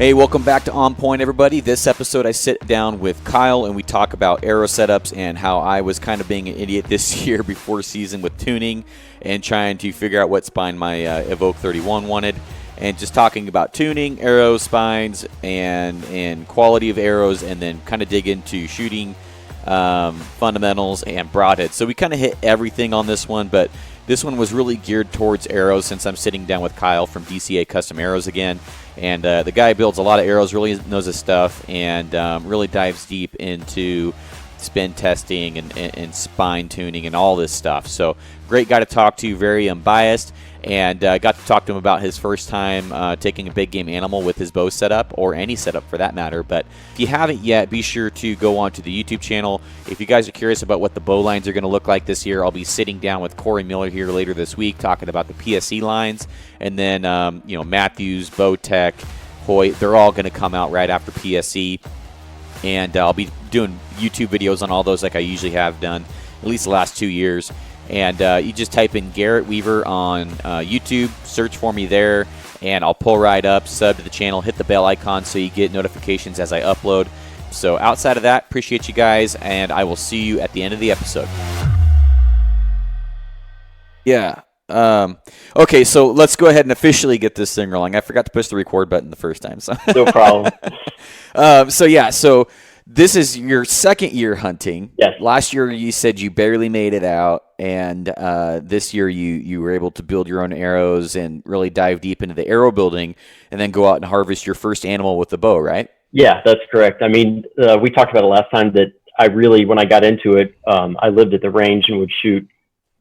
Hey, welcome back to On Point, everybody. This episode, I sit down with Kyle and we talk about arrow setups and how I was kind of being an idiot this year before season with tuning and trying to figure out what spine my Evoke 31 wanted, and just talking about tuning, arrow spines, and quality of arrows, and then kind of dig into shooting fundamentals and broadheads. So we kind of hit everything on this one, but this one was really geared towards arrows since I'm sitting down with Kyle from DCA Custom Arrows again. And the guy builds a lot of arrows, really knows his stuff, and really dives deep into spin testing and spine tuning and all this stuff. So great guy to talk to, very unbiased, and got to talk to him about his first time taking a big game animal with his bow setup, or any setup for that matter. But if you haven't yet, be sure to go on to the YouTube channel. If you guys are curious about what the bow lines are going to look like this year, I'll be sitting down with Corey Miller here later this week talking about the PSE lines. And then, Matthews, Bowtech, Hoyt, they're all going to come out right after PSE. And I'll be doing YouTube videos on all those like I usually have done, at least the last 2 years. And you just type in Garrett Weaver on YouTube, search for me there, and I'll pull right up, sub to the channel, hit the bell icon so you get notifications as I upload. So outside of that, appreciate you guys, and I will see you at the end of the episode. Yeah. Okay, so let's go ahead and officially get this thing rolling. I forgot to push the record button the first time. So no problem. So this is your second year hunting. Yes. Last year you said you barely made it out, and this year you were able to build your own arrows and really dive deep into the arrow building, and then go out and harvest your first animal with the bow, right? Yeah, that's correct. I mean, we talked about it last time that when I got into it, I lived at the range and would shoot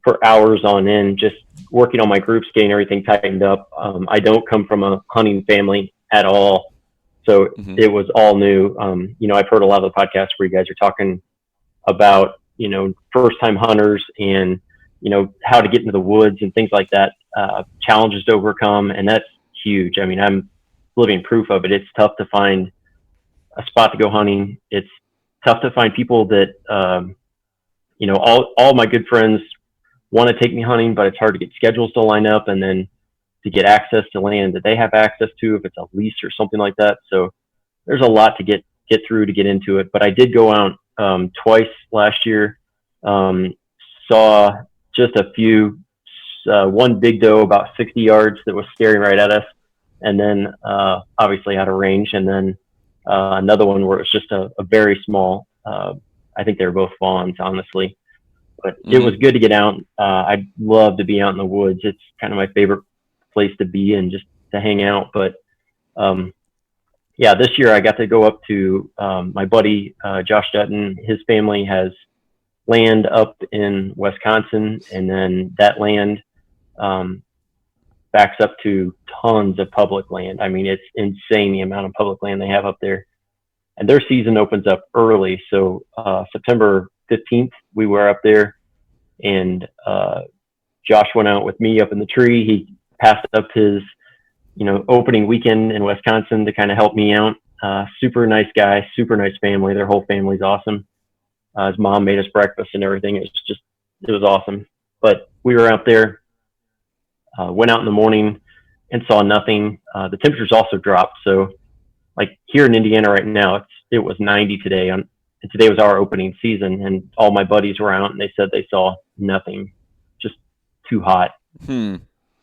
for hours on end, just working on my groups, getting everything tightened up. I don't come from a hunting family at all, so It was all new. I've heard a lot of the podcasts where you guys are talking about, first-time hunters and, how to get into the woods and things like that, challenges to overcome, and that's huge. I mean, I'm living proof of it. It's tough to find a spot to go hunting. It's tough to find people that, all my good friends want to take me hunting, but it's hard to get schedules to line up, and then to get access to land that they have access to if it's a lease or something like that. So there's a lot to get through to get into it. But I did go out twice last year, saw just a few, one big doe about 60 yards that was staring right at us, and then obviously out of range, and then another one where it was just a very small, I think they were both fawns, honestly. But it was good to get out. I'd love to be out in the woods. It's kind of my favorite place to be and just to hang out. But this year I got to go up to my buddy Josh Dutton. His family has land up in Wisconsin, and then that land backs up to tons of public land. I mean, it's insane the amount of public land they have up there. And their season opens up early. So September 15th, we were up there, and Josh went out with me up in the tree. He passed up his, opening weekend in Wisconsin to kind of help me out. Super nice guy, super nice family. Their whole family's awesome. His mom made us breakfast and everything. It was awesome. But we were out there, went out in the morning and saw nothing. The temperatures also dropped. So like here in Indiana right now, it was 90 today and today was our opening season, and all my buddies were out and they said they saw nothing, just too hot.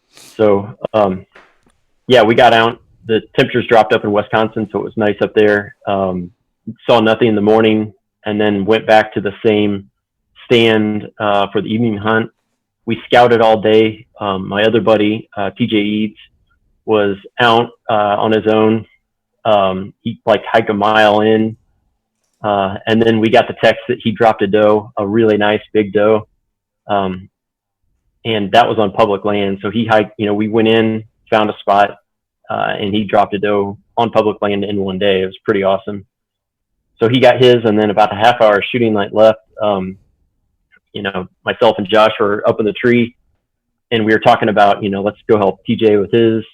So, we got out. The temperatures dropped up in Wisconsin, so it was nice up there. Saw nothing in the morning, and then went back to the same stand for the evening hunt. We scouted all day. My other buddy, TJ Eads, was out on his own. He hiked a mile in. And then we got the text that he dropped a doe, a really nice big doe. And that was on public land. So he hiked, we went in, found a spot, and he dropped a doe on public land in one day. It was pretty awesome. So he got his, and then about a half hour shooting light left. Myself and Josh were up in the tree, and we were talking about, let's go help TJ with his.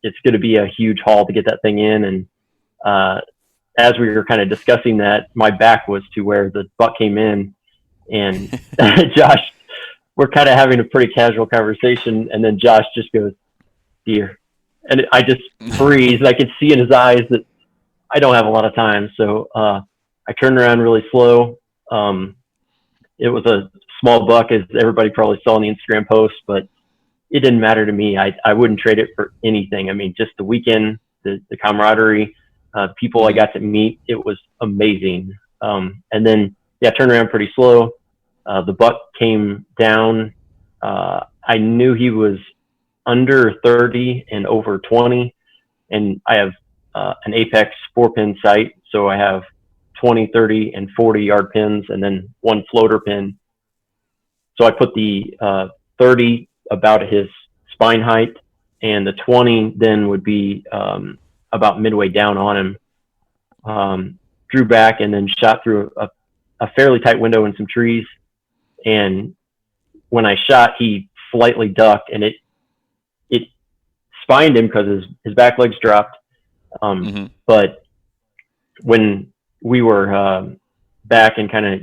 It's going to be a huge haul to get that thing in. And as we were kind of discussing that, my back was to where the buck came in, and Josh, we're kind of having a pretty casual conversation, and then Josh just goes, "Deer." and I just freeze. I could see in his eyes that I don't have a lot of time. So I turned around really slow. It was a small buck, as everybody probably saw in the Instagram post, but it didn't matter to me. I wouldn't trade it for anything. I mean, just the weekend, the camaraderie, people I got to meet, it was amazing. And then, yeah, I turned around pretty slow. The buck came down. I knew he was under 30 and over 20. And I have an Apex 4-pin sight. So I have 20, 30, and 40-yard pins, and then one floater pin. So I put the 30 about his spine height, and the 20 then would be about midway down on him. Drew back and then shot through a fairly tight window in some trees. And when I shot, he slightly ducked, and it spined him because his back legs dropped. But when we were back and kind of,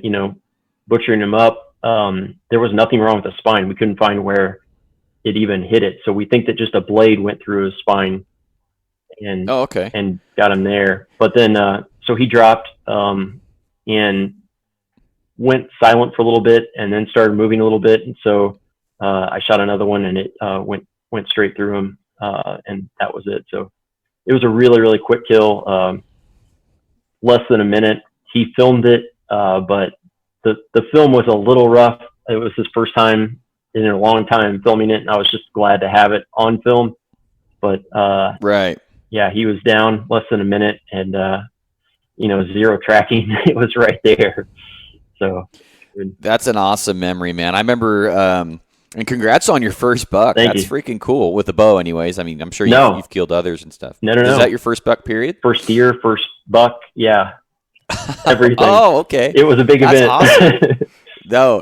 butchering him up, there was nothing wrong with the spine. We couldn't find where it even hit it. So we think that just a blade went through his spine and and got him there. But then, so he dropped and went silent for a little bit, and then started moving a little bit. And so I shot another one, and it went straight through him, and that was it. So it was a really, really quick kill, less than a minute. He filmed it, but the film was a little rough. It was his first time in a long time filming it, and I was just glad to have it on film. But right, yeah, he was down less than a minute, and zero tracking. It was right there. So that's an awesome memory, man. I remember, and congrats on your first buck. That's freaking cool with the bow. Anyways, I mean, I'm sure you've killed others and stuff. No. Is that your first buck? Period. First deer, first buck. Yeah. Everything. Oh, okay. It was a big event. Awesome.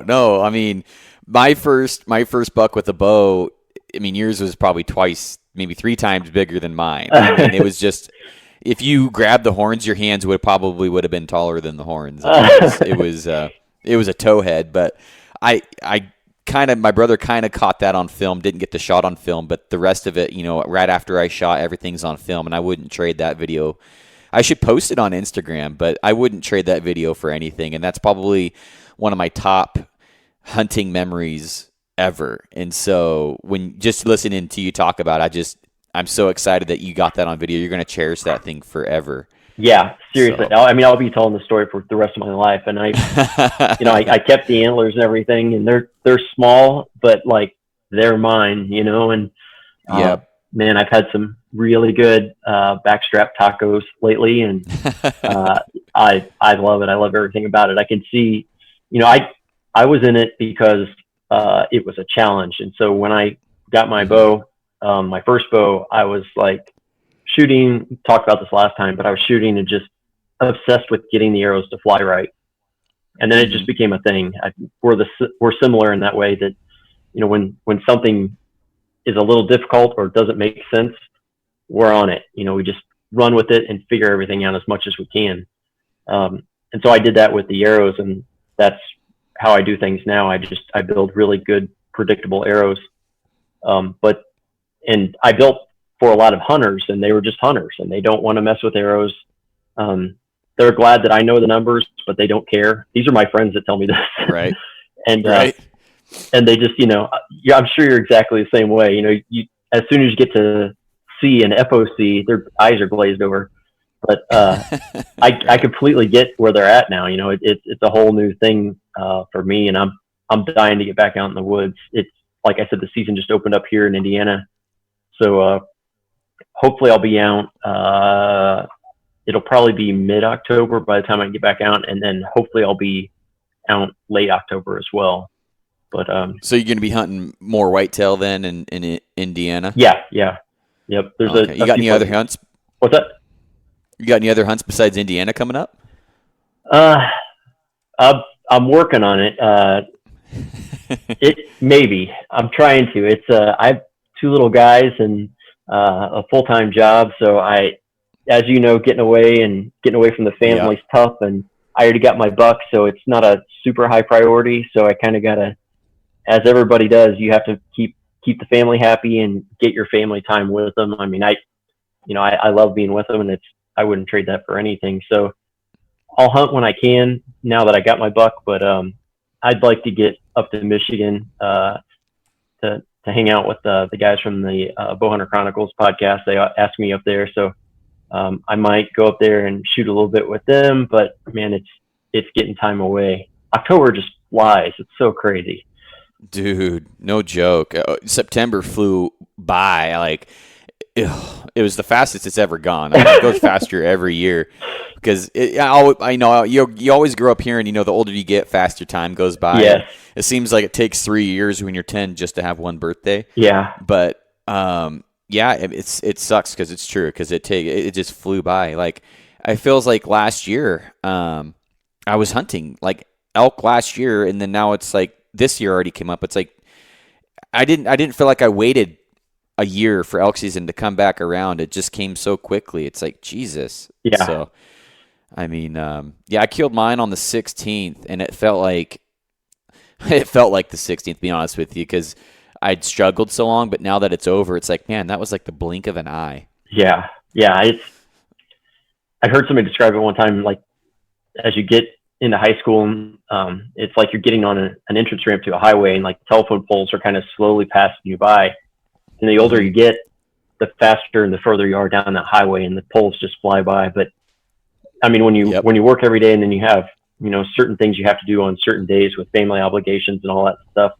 No. I mean, my first buck with a bow. I mean, yours was probably twice, maybe 3 times bigger than mine. I mean, it was just, if you grabbed the horns, your hands would have been taller than the horns. It was a towhead, but my brother kind of caught that on film. Didn't get the shot on film, but the rest of it, right after I shot, everything's on film, and I wouldn't trade that video. I should post it on Instagram, but I wouldn't trade that video for anything. And that's probably one of my top hunting memories ever. And so when just listening to you talk about it, I'm so excited that you got that on video. You're going to cherish that thing forever. Yeah, seriously. So. I mean, I'll be telling the story for the rest of my life. And I kept the antlers and everything, and they're small, but like they're mine, and yeah. Man, I've had some really good backstrap tacos lately, and I love it. I love everything about it. I can see, I was in it because it was a challenge, and so when I got my bow, my first bow, I was like shooting. We talked about this last time, but I was shooting and just obsessed with getting the arrows to fly right, and then it just became a thing. We're similar in that way that when something is a little difficult or doesn't make sense, we're on it. We just run with it and figure everything out as much as we can. And so I did that with the arrows, and that's how I do things now. I build really good, predictable arrows. And I built for a lot of hunters, and they were just hunters, and they don't want to mess with arrows. They're glad that I know the numbers, but they don't care. These are my friends that tell me this. Right. And they just, I'm sure you're exactly the same way. As soon as you get to C and FOC, their eyes are glazed over. But I completely get where they're at now. It's a whole new thing for me, and I'm dying to get back out in the woods. It's like I said, the season just opened up here in Indiana, so hopefully I'll be out. It'll probably be mid-October by the time I get back out, and then hopefully I'll be out late October as well. But so you're going to be hunting more whitetail then in Indiana? Yeah. Yep. There's you got any other hunts? What's that? You got any other hunts besides Indiana coming up? I'm working on it. Maybe I'm trying to. It's I have 2 little guys and a full-time job, so as you know, getting away from the family's tough, and I already got my buck, so it's not a super high priority. So I kind of gotta, as everybody does, you have to keep keep the family happy and get your family time with them. I mean, I love being with them, and I wouldn't trade that for anything. So I'll hunt when I can now that I got my buck, but I'd like to get up to Michigan to hang out with the guys from the Bowhunter Chronicles podcast. They asked me up there, so I might go up there and shoot a little bit with them. But man, it's getting time away. October just flies. It's so crazy. Dude, no joke. September flew by like it was the fastest it's ever gone. I mean, it goes faster every year because I know you always grow up hearing, the older you get, faster time goes by. Yes. It seems like it takes 3 years when you're 10 just to have one birthday. Yeah. But yeah, it sucks because it's true because it just flew by. Like it feels like last year I was hunting like elk last year, and then now it's like this year already came up. It's like I didn't feel like I waited a year for elk season to come back around. It just came so quickly. It's like Jesus. Yeah. So I mean, I killed mine on the 16th, and it felt like the 16th, to be honest with you, because I'd struggled so long. But now that it's over, it's like, man, that was like the blink of an eye. Yeah. I heard somebody describe it one time, like as you get into high school, it's like you're getting on an entrance ramp to a highway, and like telephone poles are kind of slowly passing you by. And the older you get, the faster and the further you are down that highway, and the poles just fly by. But I mean, when you work every day, and then you have certain things you have to do on certain days with family obligations and all that stuff,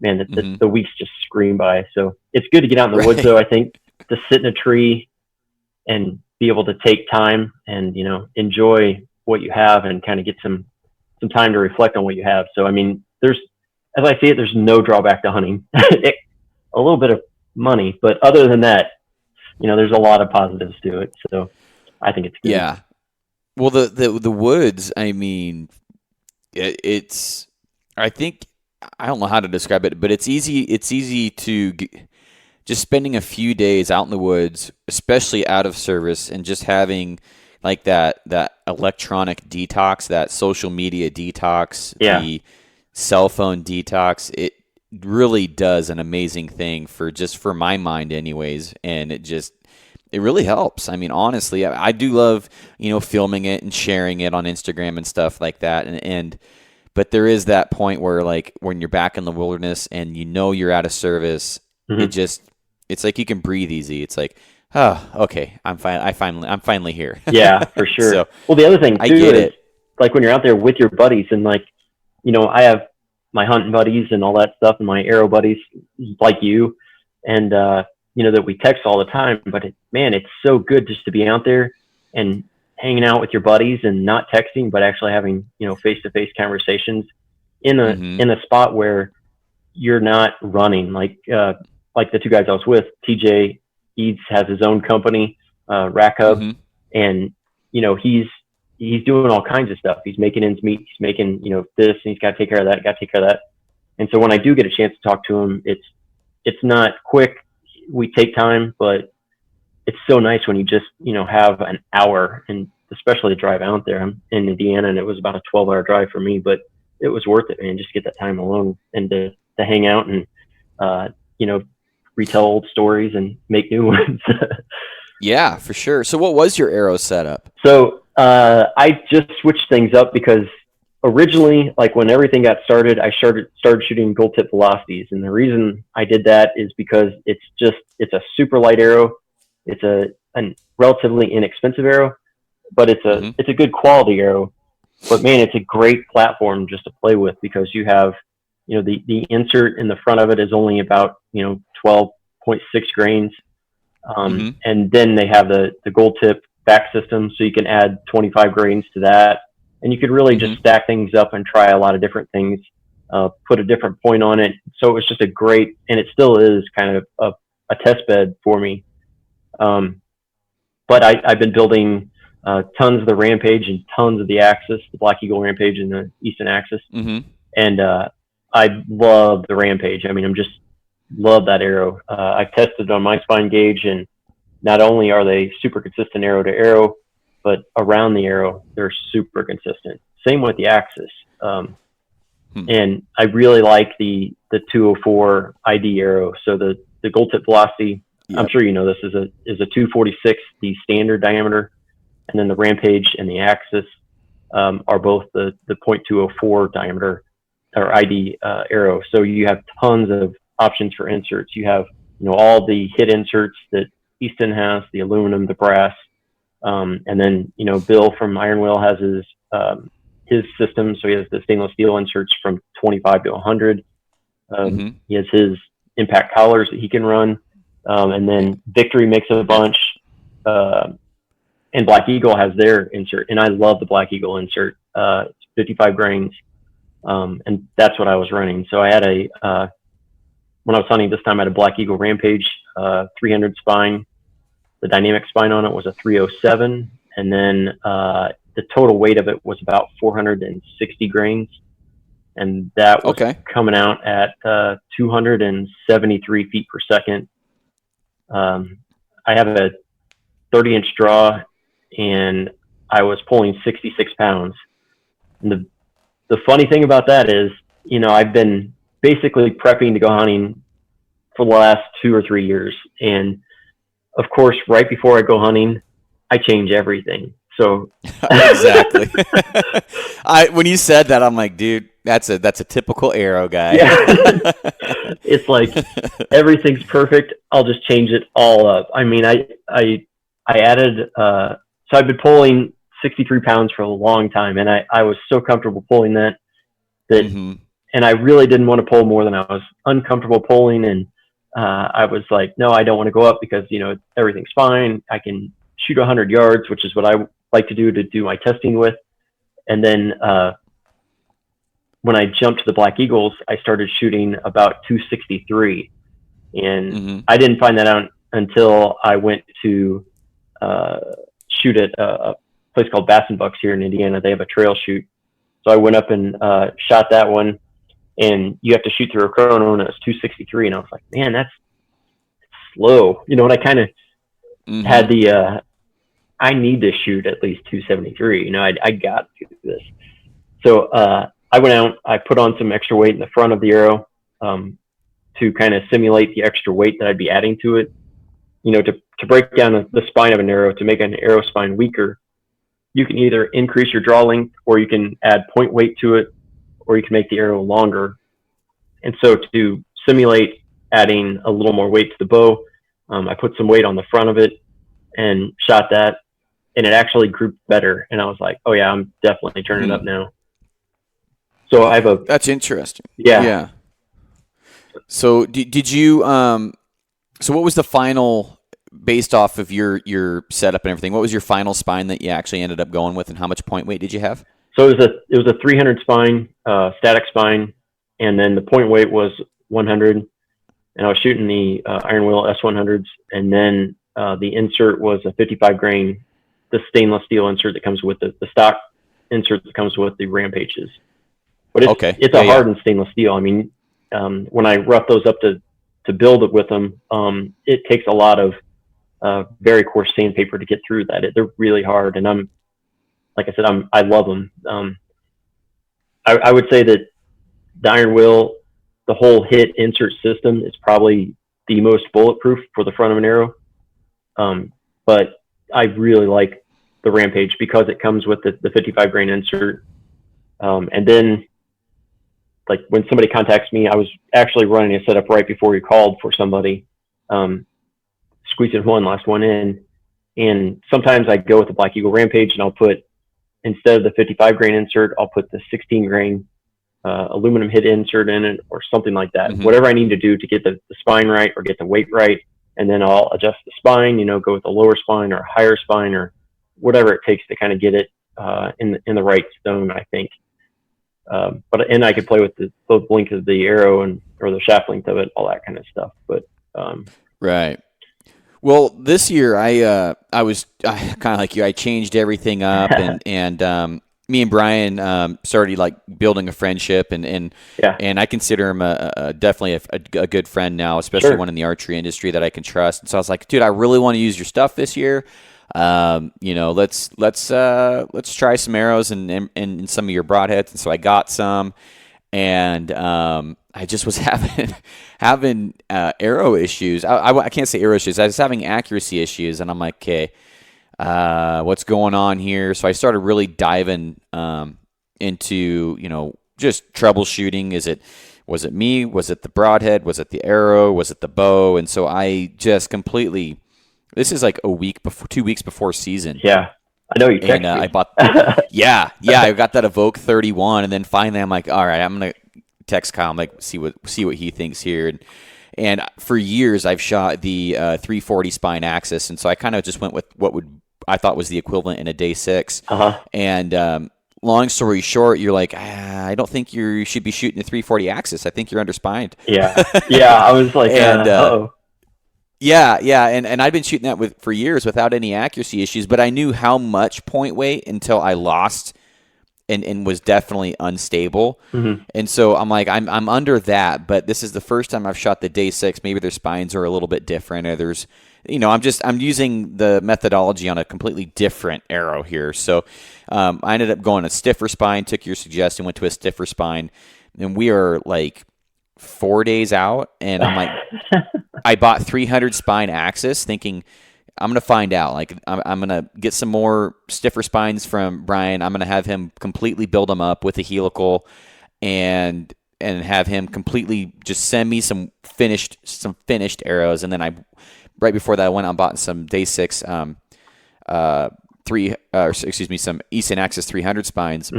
man, the weeks just scream by. So it's good to get out in the woods, though. I think to sit in a tree and be able to take time and enjoy what you have and kind of get some time to reflect on what you have. So I mean, as I see it, there's no drawback to hunting. A little bit of money, but other than that, there's a lot of positives to it. So I think it's good. Yeah. Well, the woods, I mean, it's I think I don't know how to describe it, but it's easy to just spending a few days out in the woods, especially out of service, and just having like that electronic detox, that social media detox, the cell phone detox. It really does an amazing thing for my mind anyways, and it really helps. I mean, honestly, I do love filming it and sharing it on Instagram and stuff like that, but there is that point where like when you're back in the wilderness and you're out of service, it's like you can breathe easy. It's like, oh, okay, I'm finally here. Yeah, for sure. So, well, the other thing too I get is it. Like when you're out there with your buddies, and like I have my hunting buddies and all that stuff, and my arrow buddies like you, and that we text all the time. But it's so good just to be out there and hanging out with your buddies and not texting, but actually having face-to-face conversations in a spot where you're not running. Like the two guys I was with, TJ Eads has his own company, Rack Hub, and he's doing all kinds of stuff. He's making ends meet. He's making this, and he's got to take care of that. Got to take care of that. And so when I do get a chance to talk to him, it's not quick. We take time, but it's so nice when you just have an hour, and especially the drive out there. I'm in Indiana, and it was about a 12-hour drive for me, but it was worth it, man. Just get that time alone and to hang out and retell old stories and make new ones. Yeah, for sure. So what was your arrow setup? So I just switched things up because originally, like when everything got started, I started shooting gold tip velocities. And the reason I did that is because it's a super light arrow. It's a relatively inexpensive arrow, but it's a good quality arrow. But man, it's a great platform just to play with because you have, the insert in the front of it is only about, 12.6 grains. And then they have the gold tip back system, so you can add 25 grains to that, and you could really just stack things up and try a lot of different things, put a different point on it. So it was just a great, and it still is kind of a test bed for me. But I've been building tons of the Rampage and tons of the Axis, the Black Eagle Rampage and the Easton Axis. And I love the Rampage. I mean, love that arrow. I've tested it on my spine gauge, and not only are they super consistent arrow to arrow, but around the arrow, they're super consistent. Same with the Axis. And I really like the 204 ID arrow. So the gold tip velocity, I'm sure you know this, is a 246, the standard diameter, and then the Rampage and the Axis are both the .204 diameter or ID arrow. So you have tons of options for inserts. You have, all the hit inserts that Easton has, the aluminum, the brass, and then, Bill from Iron Will has his system. So he has the stainless steel inserts from 25 to 100. He has his impact collars that he can run. And then Victory makes a bunch. And Black Eagle has their insert. And I love the Black Eagle insert. It's 55 grains. And that's what I was running. So I had when I was hunting this time, I had a Black Eagle Rampage 300 spine. The dynamic spine on it was a 307. And then the total weight of it was about 460 grains. And that was coming out at 273 feet per second. I have a 30-inch draw, and I was pulling 66 pounds. And the funny thing about that is, I've been basically prepping to go hunting for the last 2 or 3 years. And of course, right before I go hunting, I change everything. So exactly. When you said that, I'm like, dude, that's a typical arrow guy. Yeah. It's like everything's perfect. I'll just change it all up. I mean, I added, so I've been pulling 63 pounds for a long time, and I was so comfortable pulling that, and I really didn't want to pull more than I was uncomfortable pulling. And I was like, no, I don't want to go up because, everything's fine. I can shoot 100 yards, which is what I like to do my testing with. And then when I jumped to the Black Eagles, I started shooting about 263. And I didn't find that out until I went to shoot at a place called Bass and Bucks here in Indiana. They have a trail shoot. So I went up and shot that one. And you have to shoot through a chrono, and it was 263. And I was like, man, that's slow. And I kind of had the, I need to shoot at least 273. I got to do this. So I went out, I put on some extra weight in the front of the arrow to kind of simulate the extra weight that I'd be adding to it. To break down the spine of an arrow, to make an arrow spine weaker, you can either increase your draw length, or you can add point weight to it, or you can make the arrow longer. And so to simulate adding a little more weight to the bow, I put some weight on the front of it and shot that, and it actually grouped better. And I was like, oh yeah, I'm definitely turning it up now. So I have that's interesting. Yeah. So did you, so what was the final, based off of your setup and everything, what was your final spine that you actually ended up going with, and how much point weight did you have? So it was a 300 spine, static spine, and then the point weight was 100, and I was shooting the Iron Will S100s, and then the insert was a 55 grain, the stainless steel insert that comes with the stock insert that comes with the Rampages. But it's a hardened stainless steel. I mean, when I rough those up to build it with them, it takes a lot of very coarse sandpaper to get through that. They're really hard, and like I said, I love them. I would say that the Iron Will, the whole hit insert system, is probably the most bulletproof for the front of an arrow. But I really like the Rampage because it comes with the 55 grain insert. And then, like, when somebody contacts me, I was actually running a setup right before you called for somebody, squeezing last one in. And sometimes I go with the Black Eagle Rampage, and I'll put, instead of the 55 grain insert, I'll put the 16 grain aluminum hit insert in it, or something like that. Whatever I need to do to get the spine right or get the weight right. And then I'll adjust the spine, go with the lower spine or a higher spine, or whatever it takes to kind of get it in the right zone, I think. And I could play with both length of the arrow or the shaft length of it, all that kind of stuff. But right. Well, this year I was kind of like you. I changed everything up, and me and Brian started like building a friendship, and I consider him definitely a good friend now, especially one in the archery industry that I can trust. And so I was like, dude, I really want to use your stuff this year. Let's try some arrows and some of your broadheads. And so I got some, and I just was having arrow issues. I can't say arrow issues. I was having accuracy issues, and I'm like, okay, what's going on here? So I started really diving into, just troubleshooting. Was it me? Was it the broadhead? Was it the arrow? Was it the bow? And so I just completely. This is like 2 weeks before season. Yeah, I know you. And I bought. yeah, I got that Evoke 31, and then finally I'm like, all right, I'm gonna text Kyle. I'm like, see what he thinks here. And for years I've shot the 340 spine axis, and so I kind of just went with what I thought was the equivalent in a day 6. And long story short, you're like, I don't think you should be shooting a 340 axis. I think you're underspined. Yeah. I was like, and yeah, and I'd been shooting that for years without any accuracy issues, but I knew how much point weight until I lost and was definitely unstable. And so I'm like, I'm under that, but this is the first time I've shot the day 6. Maybe their spines are a little bit different, or there's, I'm using the methodology on a completely different arrow here. So I ended up going a stiffer spine, took your suggestion, went to a stiffer spine, and we are like 4 days out, and I'm like, I bought 300 spine axis thinking I'm going to find out. Like, I'm going to get some more stiffer spines from Brian. I'm going to have him completely build them up with a helical and have him completely just send me some finished arrows. And then right before that, I went out and bought some day 6, some Easton Axis 300 spines.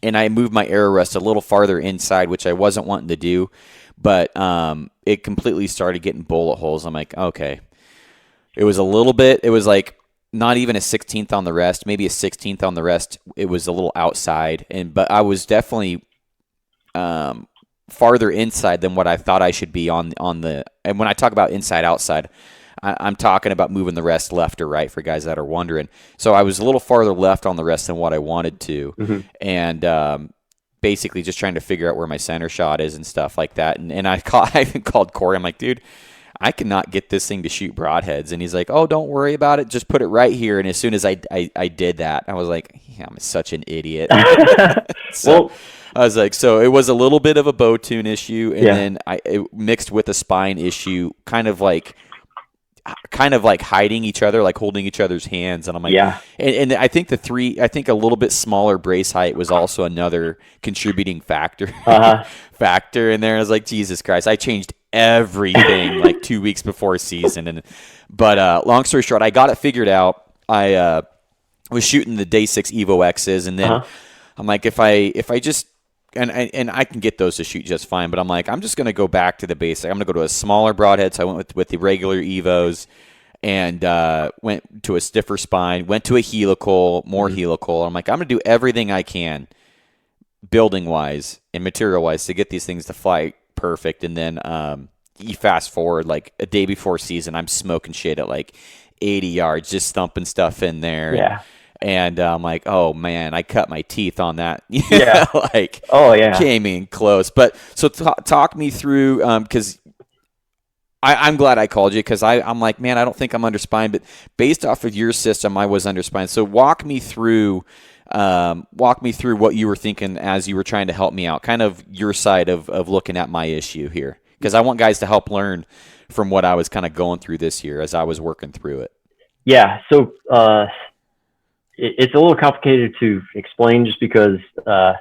And I moved my arrow rest a little farther inside, which I wasn't wanting to do, but it completely started getting bullet holes. I'm like, okay. It was like not even a 16th on the rest, maybe a 16th on the rest. It was a little outside, but I was definitely farther inside than what I thought I should be on the. And when I talk about inside outside, I'm talking about moving the rest left or right for guys that are wondering. So I was a little farther left on the rest than what I wanted to, and basically just trying to figure out where my center shot is and stuff like that. And I even called Corey. I'm like, dude, I cannot get this thing to shoot broadheads. And he's like, oh, don't worry about it. Just put it right here. And as soon as I did that, I was like, yeah, I'm such an idiot. So I was like, so it was a little bit of a bow tune issue. And then it mixed with a spine issue, kind of like hiding each other, like holding each other's hands. And I'm like, and I think a little bit smaller brace height was also another contributing factor in there. I was like, Jesus Christ, I changed everything like 2 weeks before season. But long story short, I got it figured out. I was shooting the day 6 Evo X's, and then I'm like, if I just, and I can get those to shoot just fine, but I'm like, I'm just going to go back to the basic. I'm going to go to a smaller broadhead. So I went with the regular Evos, and went to a stiffer spine, went to a helical, more helical. I'm like, I'm going to do everything I can building wise and material wise to get these things to fly perfect. And then you fast forward like a day before season, I'm smoking shit at like 80 yards, just thumping stuff in there. And I'm like, oh man, I cut my teeth on that. Came in close. But so talk me through, because I'm glad I called you, because I'm like, man, I don't think I'm underspined, but based off of your system, I was underspined. So walk me through what you were thinking as you were trying to help me out, kind of your side of looking at my issue here, because I want guys to help learn from what I was kind of going through this year as I was working through it. Yeah. So it's a little complicated to explain, just because you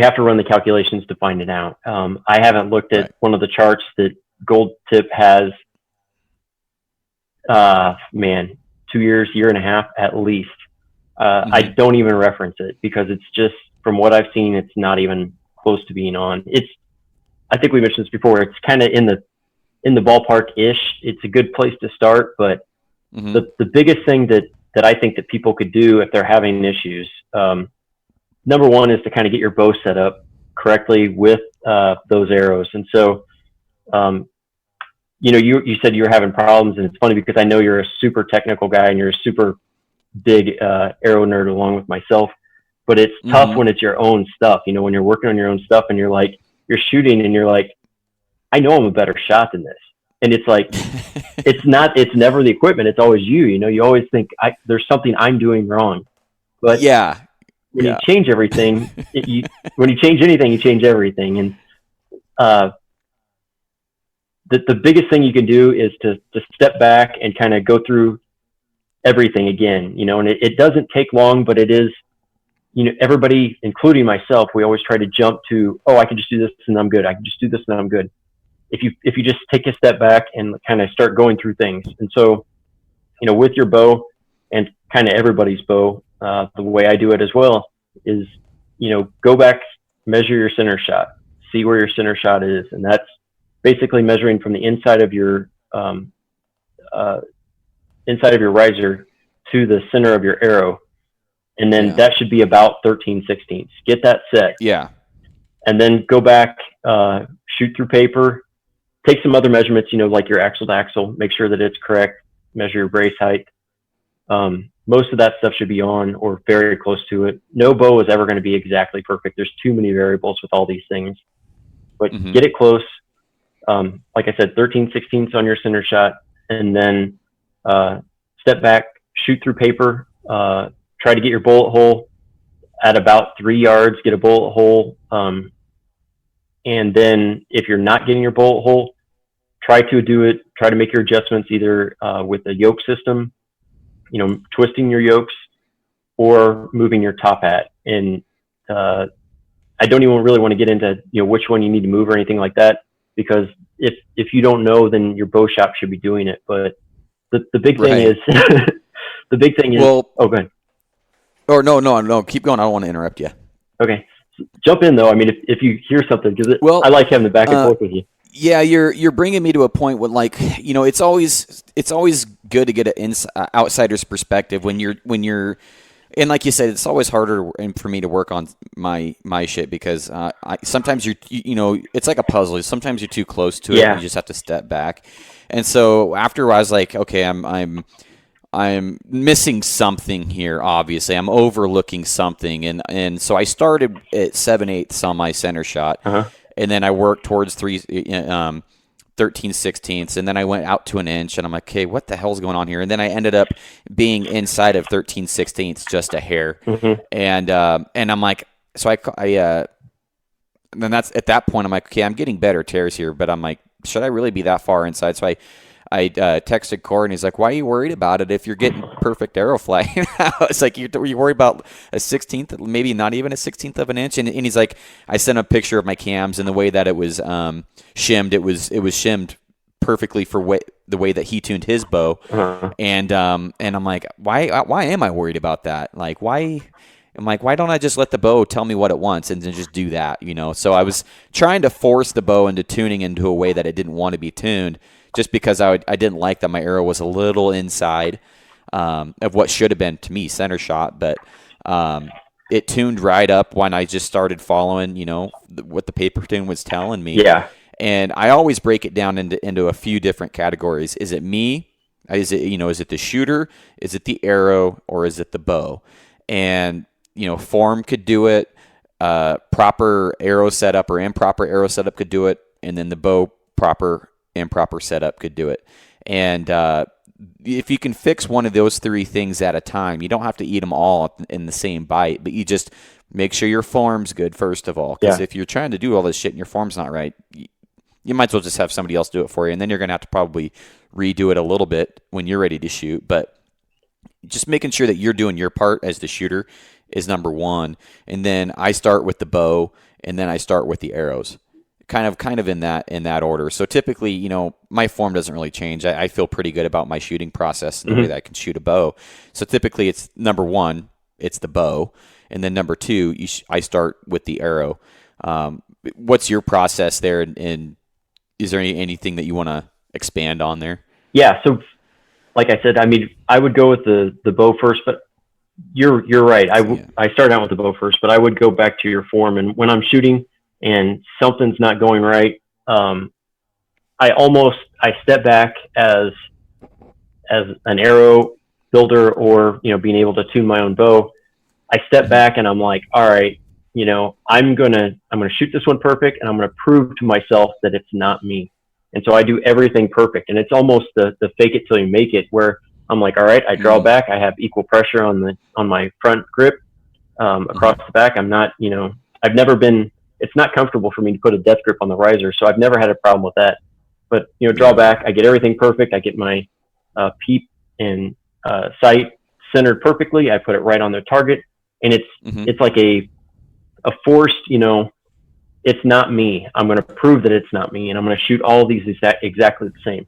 have to run the calculations to find it out. I haven't looked at one of the charts that Gold Tip has, 2 years, year and a half at least. I don't even reference it, because it's just, from what I've seen, it's not even close to being on. I think we mentioned this before, it's kind of in the ballpark-ish. It's a good place to start, but the biggest thing that I think that people could do if they're having issues, number one is to kind of get your bow set up correctly with those arrows. And so, you said you were having problems, and it's funny because I know you're a super technical guy and you're a super big arrow nerd along with myself, but it's tough when it's your own stuff, when you're working on your own stuff and you're shooting and you're like, I know I'm a better shot than this. And it's like, it's never the equipment. It's always you, you always think there's something I'm doing wrong, but when you change everything, when you change anything, you change everything. And the biggest thing you can do is to step back and kind of go through everything again, and it doesn't take long, but it is, everybody, including myself, we always try to jump to, oh, I can just do this and I'm good. I can just do this and I'm good. If you just take a step back and kind of start going through things. And so, with your bow and kind of everybody's bow, the way I do it as well is, go back, measure your center shot, see where your center shot is. And that's basically measuring from the inside of your riser to the center of your arrow. And then that should be about 13/16. Get that set. Yeah. And then go back, shoot through paper, take some other measurements, like your axle to axle, make sure that it's correct, measure your brace height. Most of that stuff should be on or very close to it. No bow is ever going to be exactly perfect. There's too many variables with all these things, but get it close. Like I said, 13/16 on your center shot, and then step back, shoot through paper, try to get your bullet hole at about 3 yards, get a bullet hole. And then if you're not getting your bullet hole, try to make your adjustments either with a yoke system, twisting your yokes or moving your top hat. And I don't even really want to get into, which one you need to move or anything like that, because if you don't know, then your bow shop should be doing it. But the big thing is, well, oh, go ahead. Or no, keep going. I don't want to interrupt you. Okay. Jump in though. I mean, if you hear something, because I like having the back and forth with you. Yeah, you're bringing me to a point where, like, it's always good to get an outsider's perspective when you're, and like you said, it's always harder for me to work on my shit because sometimes it's like a puzzle. Sometimes you're too close to it, and you just have to step back. And so after I was like, okay, I'm missing something here. Obviously, I'm overlooking something, and so I started at 7/8 on my center shot. And then I worked towards 13/16, and then I went out to an inch, and I'm like, okay, what the hell's going on here? And then I ended up being inside of 13/16, just a hair. And I'm like, so and then that's at that point, I'm like, okay, I'm getting better tears here, but I'm like, should I really be that far inside? So I texted Corey, and he's like, why are you worried about it if you're getting perfect arrow fly? It's like, you worry about a 16th, maybe not even a 16th of an inch. And he's like, I sent a picture of my cams, and the way that it was shimmed, it was shimmed perfectly for the way that he tuned his bow. And I'm like, why am I worried about that? Like, why? I'm like, why don't I just let the bow tell me what it wants and then just do that, So I was trying to force the bow into tuning into a way that it didn't want to be tuned, just because I didn't like that my arrow was a little inside of what should have been, to me, center shot. But it tuned right up when I just started following, what the paper tune was telling me. Yeah. And I always break it down into a few different categories. Is it me? Is it, is it the shooter? Is it the arrow? Or is it the bow? And, form could do it. Proper arrow setup or improper arrow setup could do it. And then the bow improper setup could do it. And if you can fix one of those three things at a time, you don't have to eat them all in the same bite, but you just make sure your form's good first of all. Because if you're trying to do all this shit and your form's not right, you might as well just have somebody else do it for you, and then you're going to have to probably redo it a little bit when you're ready to shoot. But just making sure that you're doing your part as the shooter is number one. And then I start with the bow, and then I start with the arrows. Kind of in that order. So typically, my form doesn't really change. I feel pretty good about my shooting process and the way that I can shoot a bow. So typically, it's number one, it's the bow, and then number two, I start with the arrow. What's your process there, and is there anything that you want to expand on there? Yeah. So, like I said, I mean, I would go with the bow first, but you're right. I start out with the bow first, but I would go back to your form, and when I'm shooting and something's not going right, I step back as an arrow builder or, being able to tune my own bow. I step back and I'm like, all right, I'm going to shoot this one perfect, and I'm going to prove to myself that it's not me. And so I do everything perfect, and it's almost the fake it till you make it, where I'm like, all right, I draw back. I have equal pressure on my front grip. across the back. I'm not, I've never been. It's not comfortable for me to put a death grip on the riser, so I've never had a problem with that. But draw back, I get everything perfect. I get my peep and sight centered perfectly. I put it right on the target, and it's like a forced, it's not me. I'm going to prove that it's not me, and I'm going to shoot all of these exactly the same.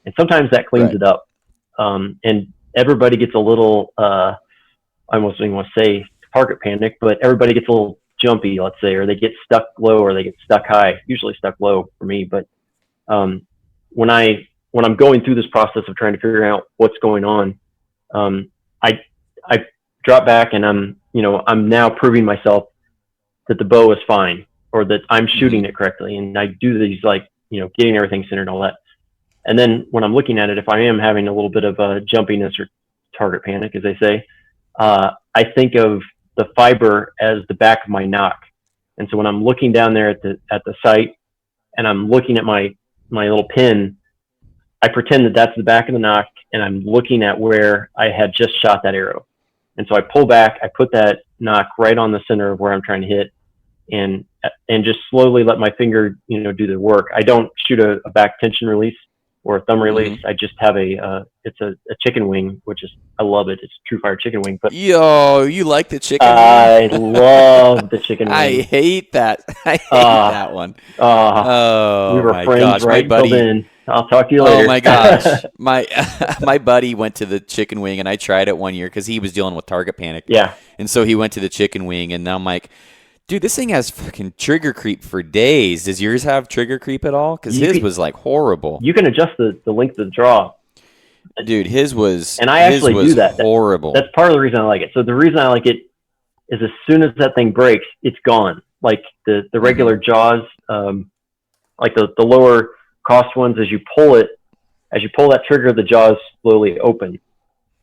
And sometimes that cleans it up, and everybody gets a little. I almost don't even want to say target panic, but everybody gets a little jumpy, let's say, or they get stuck low or they get stuck high. Usually stuck low for me, but when I'm going through this process of trying to figure out what's going on, I drop back and I'm now proving myself that the bow is fine or that I'm shooting it correctly, and I do these getting everything centered and all that. And then when I'm looking at it, if I am having a little bit of a jumpiness or target panic, as they say, I think of the fiber as the back of my nock. And so when I'm looking down there at the sight and I'm looking at my little pin, I pretend that that's the back of the nock, and I'm looking at where I had just shot that arrow. And so I pull back, I put that nock right on the center of where I'm trying to hit, and just slowly let my finger, do the work. I don't shoot a back tension release or a thumb release. I just have it's a chicken wing, which is, I love it. It's True Fire chicken wing. But yo, you like the chicken wing? I love the chicken wing. I hate that. I hate that one. We were my friends gosh, right my buddy. Till then. I'll talk to you later. Oh my gosh, my buddy went to the chicken wing, and I tried it one year because he was dealing with target panic. Yeah, and so he went to the chicken wing, and I'm like, dude, this thing has fucking trigger creep for days. Does yours have trigger creep at all? Because his was like horrible. You can adjust the length of the draw. Dude, his was, and I actually do that. Horrible. That's part of the reason I like it. So the reason I like it is as soon as that thing breaks, it's gone. Like the regular jaws, like the lower cost ones, as you pull that trigger, the jaws slowly open.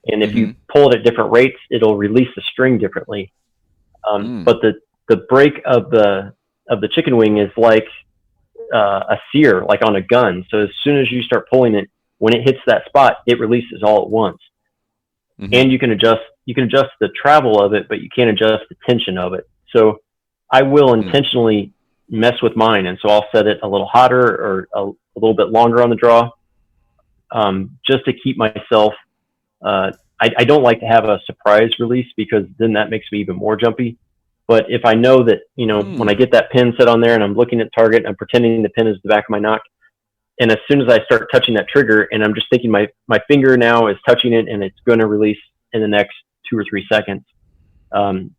And if you pull it at different rates, it'll release the string differently. But the break of the chicken wing is like a sear, like on a gun. So as soon as you start pulling it, when it hits that spot, it releases all at once. And you can adjust the travel of it, but you can't adjust the tension of it. So I will intentionally mess with mine, and so I'll set it a little hotter or a little bit longer on the draw, just to keep myself. I don't like to have a surprise release because then that makes me even more jumpy. But if I know that, when I get that pin set on there and I'm looking at target, I'm pretending the pin is the back of my nock. And as soon as I start touching that trigger and I'm just thinking my finger now is touching it and it's going to release in the next 2 or 3 seconds,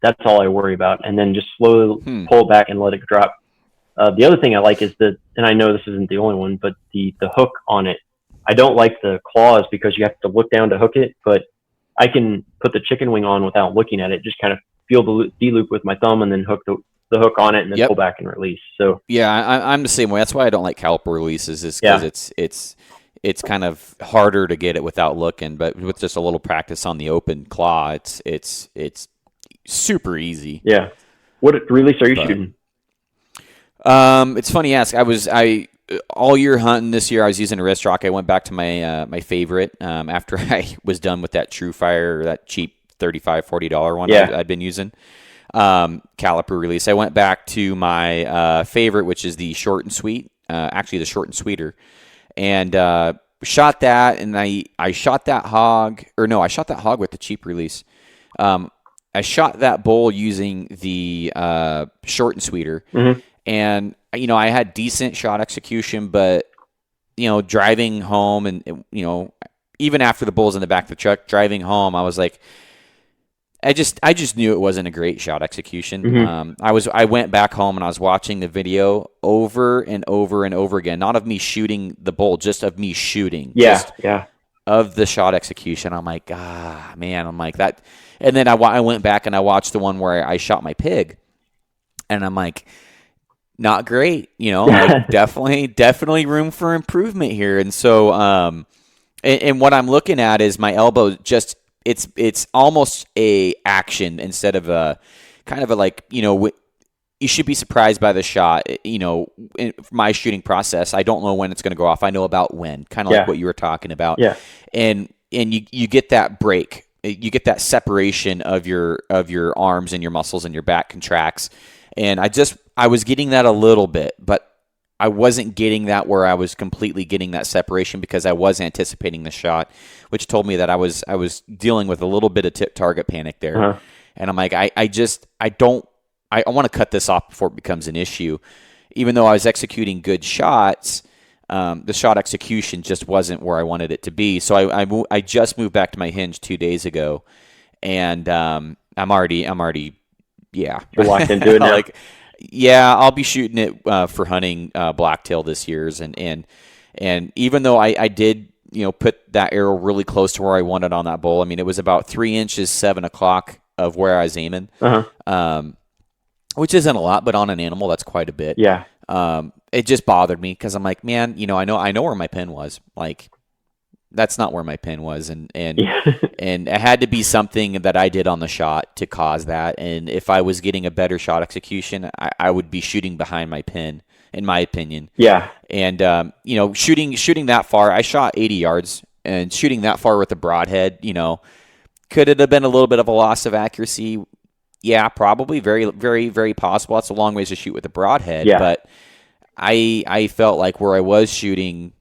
that's all I worry about. And then just slowly pull it back and let it drop. The other thing I like is and I know this isn't the only one, but the hook on it. I don't like the claws because you have to look down to hook it, but I can put the chicken wing on without looking at it. Just kind of feel the D-loop with my thumb and then hook the hook on it and then pull back and release. So yeah, I'm the same way. That's why I don't like caliper releases, is because it's kind of harder to get it without looking. But with just a little practice on the open claw, it's super easy. Yeah. What release are you shooting? It's funny you ask. I all year hunting this year. I was using a wrist rock. I went back to my favorite after I was done with that True Fire, that cheap $35, $40 one I'd been using. Caliper release. I went back to my favorite, which is the short and sweet. Actually, the short and sweeter, and shot that. And I shot that hog, I shot that hog with the cheap release. I shot that bull using the short and sweeter. And, I had decent shot execution, but, driving home and, even after the bull's in the back of the truck, driving home, I was like, I just knew it wasn't a great shot execution. I went back home and I was watching the video over and over and over again, not of me shooting the bull, just of me shooting. Of the shot execution. I'm like, man, I'm like that. And then I went back and I watched the one where I shot my pig, and I'm like, not great, like definitely room for improvement here. And so, and what I'm looking at is my elbow just, it's almost a action instead of a kind of a, like, you should be surprised by the shot. In my shooting process, I don't know when it's going to go off. I know about when, kind of like what you were talking about. And you get that break you get that separation of your arms and your muscles, and your back contracts. And I was getting that a little bit, but I wasn't getting that where I was completely getting that separation, because I was anticipating the shot, which told me that I was dealing with a little bit of tip target panic there. Uh-huh. And I'm like, I want to cut this off before it becomes an issue. Even though I was executing good shots, the shot execution just wasn't where I wanted it to be. So I just moved back to my hinge 2 days ago, and I'm already yeah. You're locked into it now. Like, yeah, I'll be shooting it for hunting blacktail this year's, and even though I did put that arrow really close to where I wanted on that bull. I mean, it was about 3 inches 7 o'clock of where I was aiming, which isn't a lot, but on an animal that's quite a bit. Yeah. It just bothered me, because I'm like, man, I know where my pin was. Like, that's not where my pin was, and and it had to be something that I did on the shot to cause that. And if I was getting a better shot execution, I would be shooting behind my pin, in my opinion. Yeah. And shooting that far, I shot 80 yards, and shooting that far with the broadhead, could it have been a little bit of a loss of accuracy? Yeah, probably. Very, very, very possible. That's a long ways to shoot with a broadhead. Yeah. But I felt like where I was shooting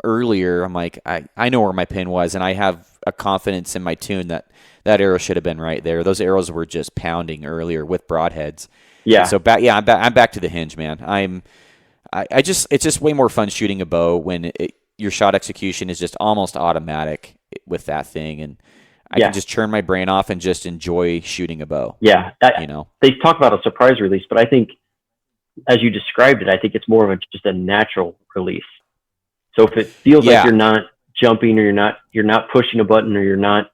earlier, I'm like, I know where my pin was, and I have a confidence in my tune that arrow should have been right there. Those arrows were just pounding earlier with broadheads. Yeah. And so I'm back to the hinge, man. It's just way more fun shooting a bow when your shot execution is just almost automatic with that thing, and I can just turn my brain off and just enjoy shooting a bow. Yeah. They talk about a surprise release, but I think, as you described it, I think it's more of just a natural release. So if it feels like you're not jumping, or you're not pushing a button, or you're not,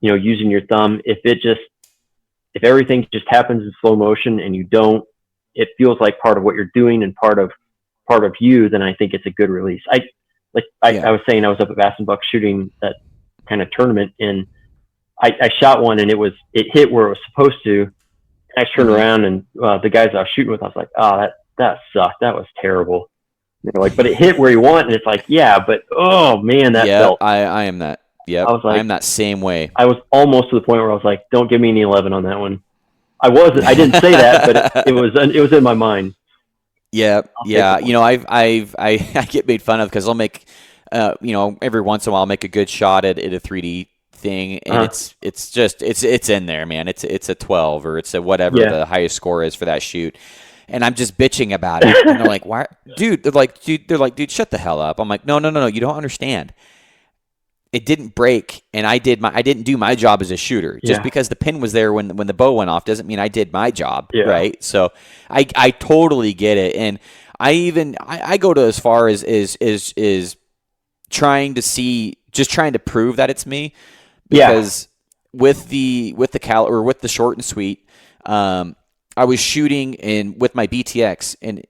using your thumb, if everything just happens in slow motion and it feels like part of what you're doing and part of you, then I think it's a good release. I was saying, I was up at Bass and Buck shooting that kind of tournament, and I shot one, and it hit where it was supposed to. I turned around, and the guys I was shooting with, I was like, oh, that sucked. That was terrible. They're like, but it hit where you want, and it's like, yeah, but oh man, that felt. I am that. Yeah, I am that same way. I was almost to the point where I was like, don't give me any 11 on that one. I didn't say that, but it was in my mind. Yeah, yeah. I get made fun of because I'll make, every once in a while I'll make a good shot at a 3D thing, and it's in there, man. It's a 12, or it's a whatever the highest score is for that shoot. And I'm just bitching about it. And they're like, why? Dude, dude, shut the hell up. I'm like, no, you don't understand. It didn't break, and I didn't do my job as a shooter. Just because the pin was there when the bow went off doesn't mean I did my job, right? So I totally get it. And I go to as far as trying to prove that it's me. Because with the short and sweet, I was shooting with my BTX, and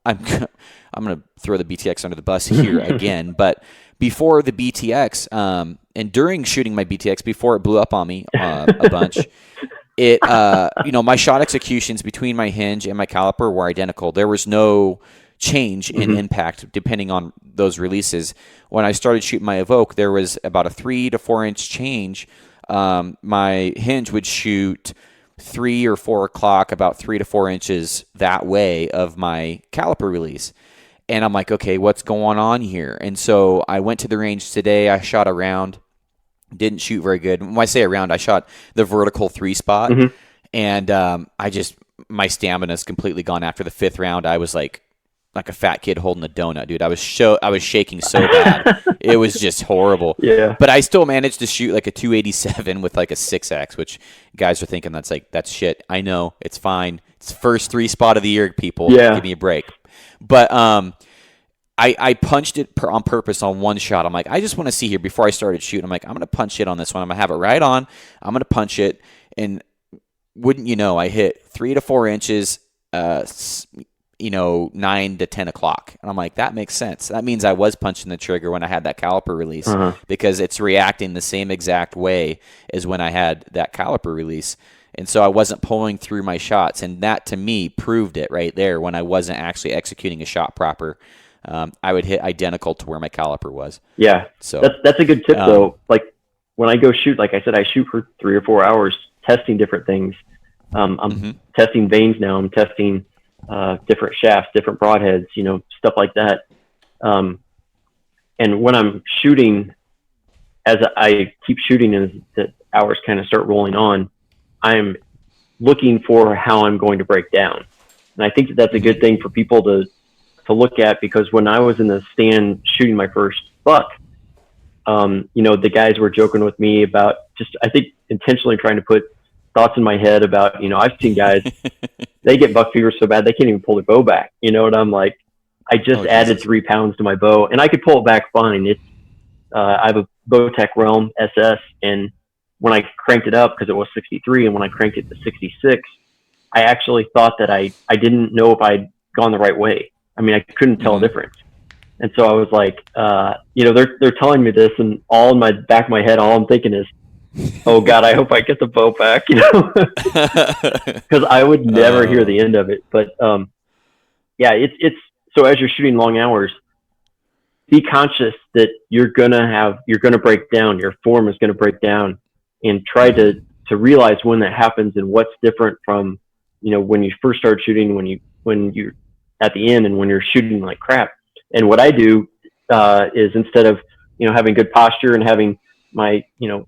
I'm going to throw the BTX under the bus here again, but before the BTX, and during shooting my BTX, before it blew up on me a bunch, my shot executions between my hinge and my caliper were identical. There was no change in impact depending on those releases. When I started shooting my Evoke, there was about a 3 to 4 inch change. My hinge would shoot 3 or 4 o'clock, about 3 to 4 inches that way of my caliper release. And I'm like, okay, what's going on here? And so I went to the range today. I shot a round, didn't shoot very good. When I say a round, I shot the vertical 3 spot, and my stamina's completely gone. After the 5th round, I was like a fat kid holding a donut, dude. I was shaking so bad. It was just horrible. Yeah. But I still managed to shoot like a 287 with like a 6X, which guys are thinking that's shit. I know, it's fine. It's the first 3 spot of the year, people. Yeah. Give me a break. But I punched it on purpose on one shot. I'm like, I just want to see here before I started shooting. I'm like, I'm going to punch it on this one. I'm going to have it right on. I'm going to punch it. And wouldn't you know, I hit 3 to 4 inches, 9 to 10 o'clock. And I'm like, that makes sense. That means I was punching the trigger when I had that caliper release, because it's reacting the same exact way as when I had that caliper release. And so I wasn't pulling through my shots. And that, to me, proved it right there when I wasn't actually executing a shot proper. I would hit identical to where my caliper was. Yeah. So that's a good tip, though. Like, when I go shoot, like I said, I shoot for 3 or 4 hours testing different things. I'm testing vanes now. I'm testing different shafts, different broadheads, stuff like that. And when I'm shooting, as I keep shooting and the hours kind of start rolling on, I'm looking for how I'm going to break down. And I think that that's a good thing for people to look at, because when I was in the stand shooting my first buck, the guys were joking with me about just, I think, intentionally trying to put thoughts in my head about, I've seen guys, they get buck fever so bad they can't even pull their bow back, and I'm like, I just added 3 pounds to my bow and I could pull it back fine. It's I have a Bowtech Realm SS, and when I cranked it up, because it was 63, and when I cranked it to 66, I actually thought that I didn't know if I'd gone the right way. I mean, I couldn't tell a difference. And so I was like, they're telling me this, and all in my back of my head, all I'm thinking is, oh God, I hope I get the bow back, because I would never hear the end of it. But it's so as you're shooting long hours, be conscious that you're gonna break down. Your form is gonna break down, and try to realize when that happens and what's different from when you first start shooting, when you're at the end, and when you're shooting like crap. And what I do is, instead of having good posture and having my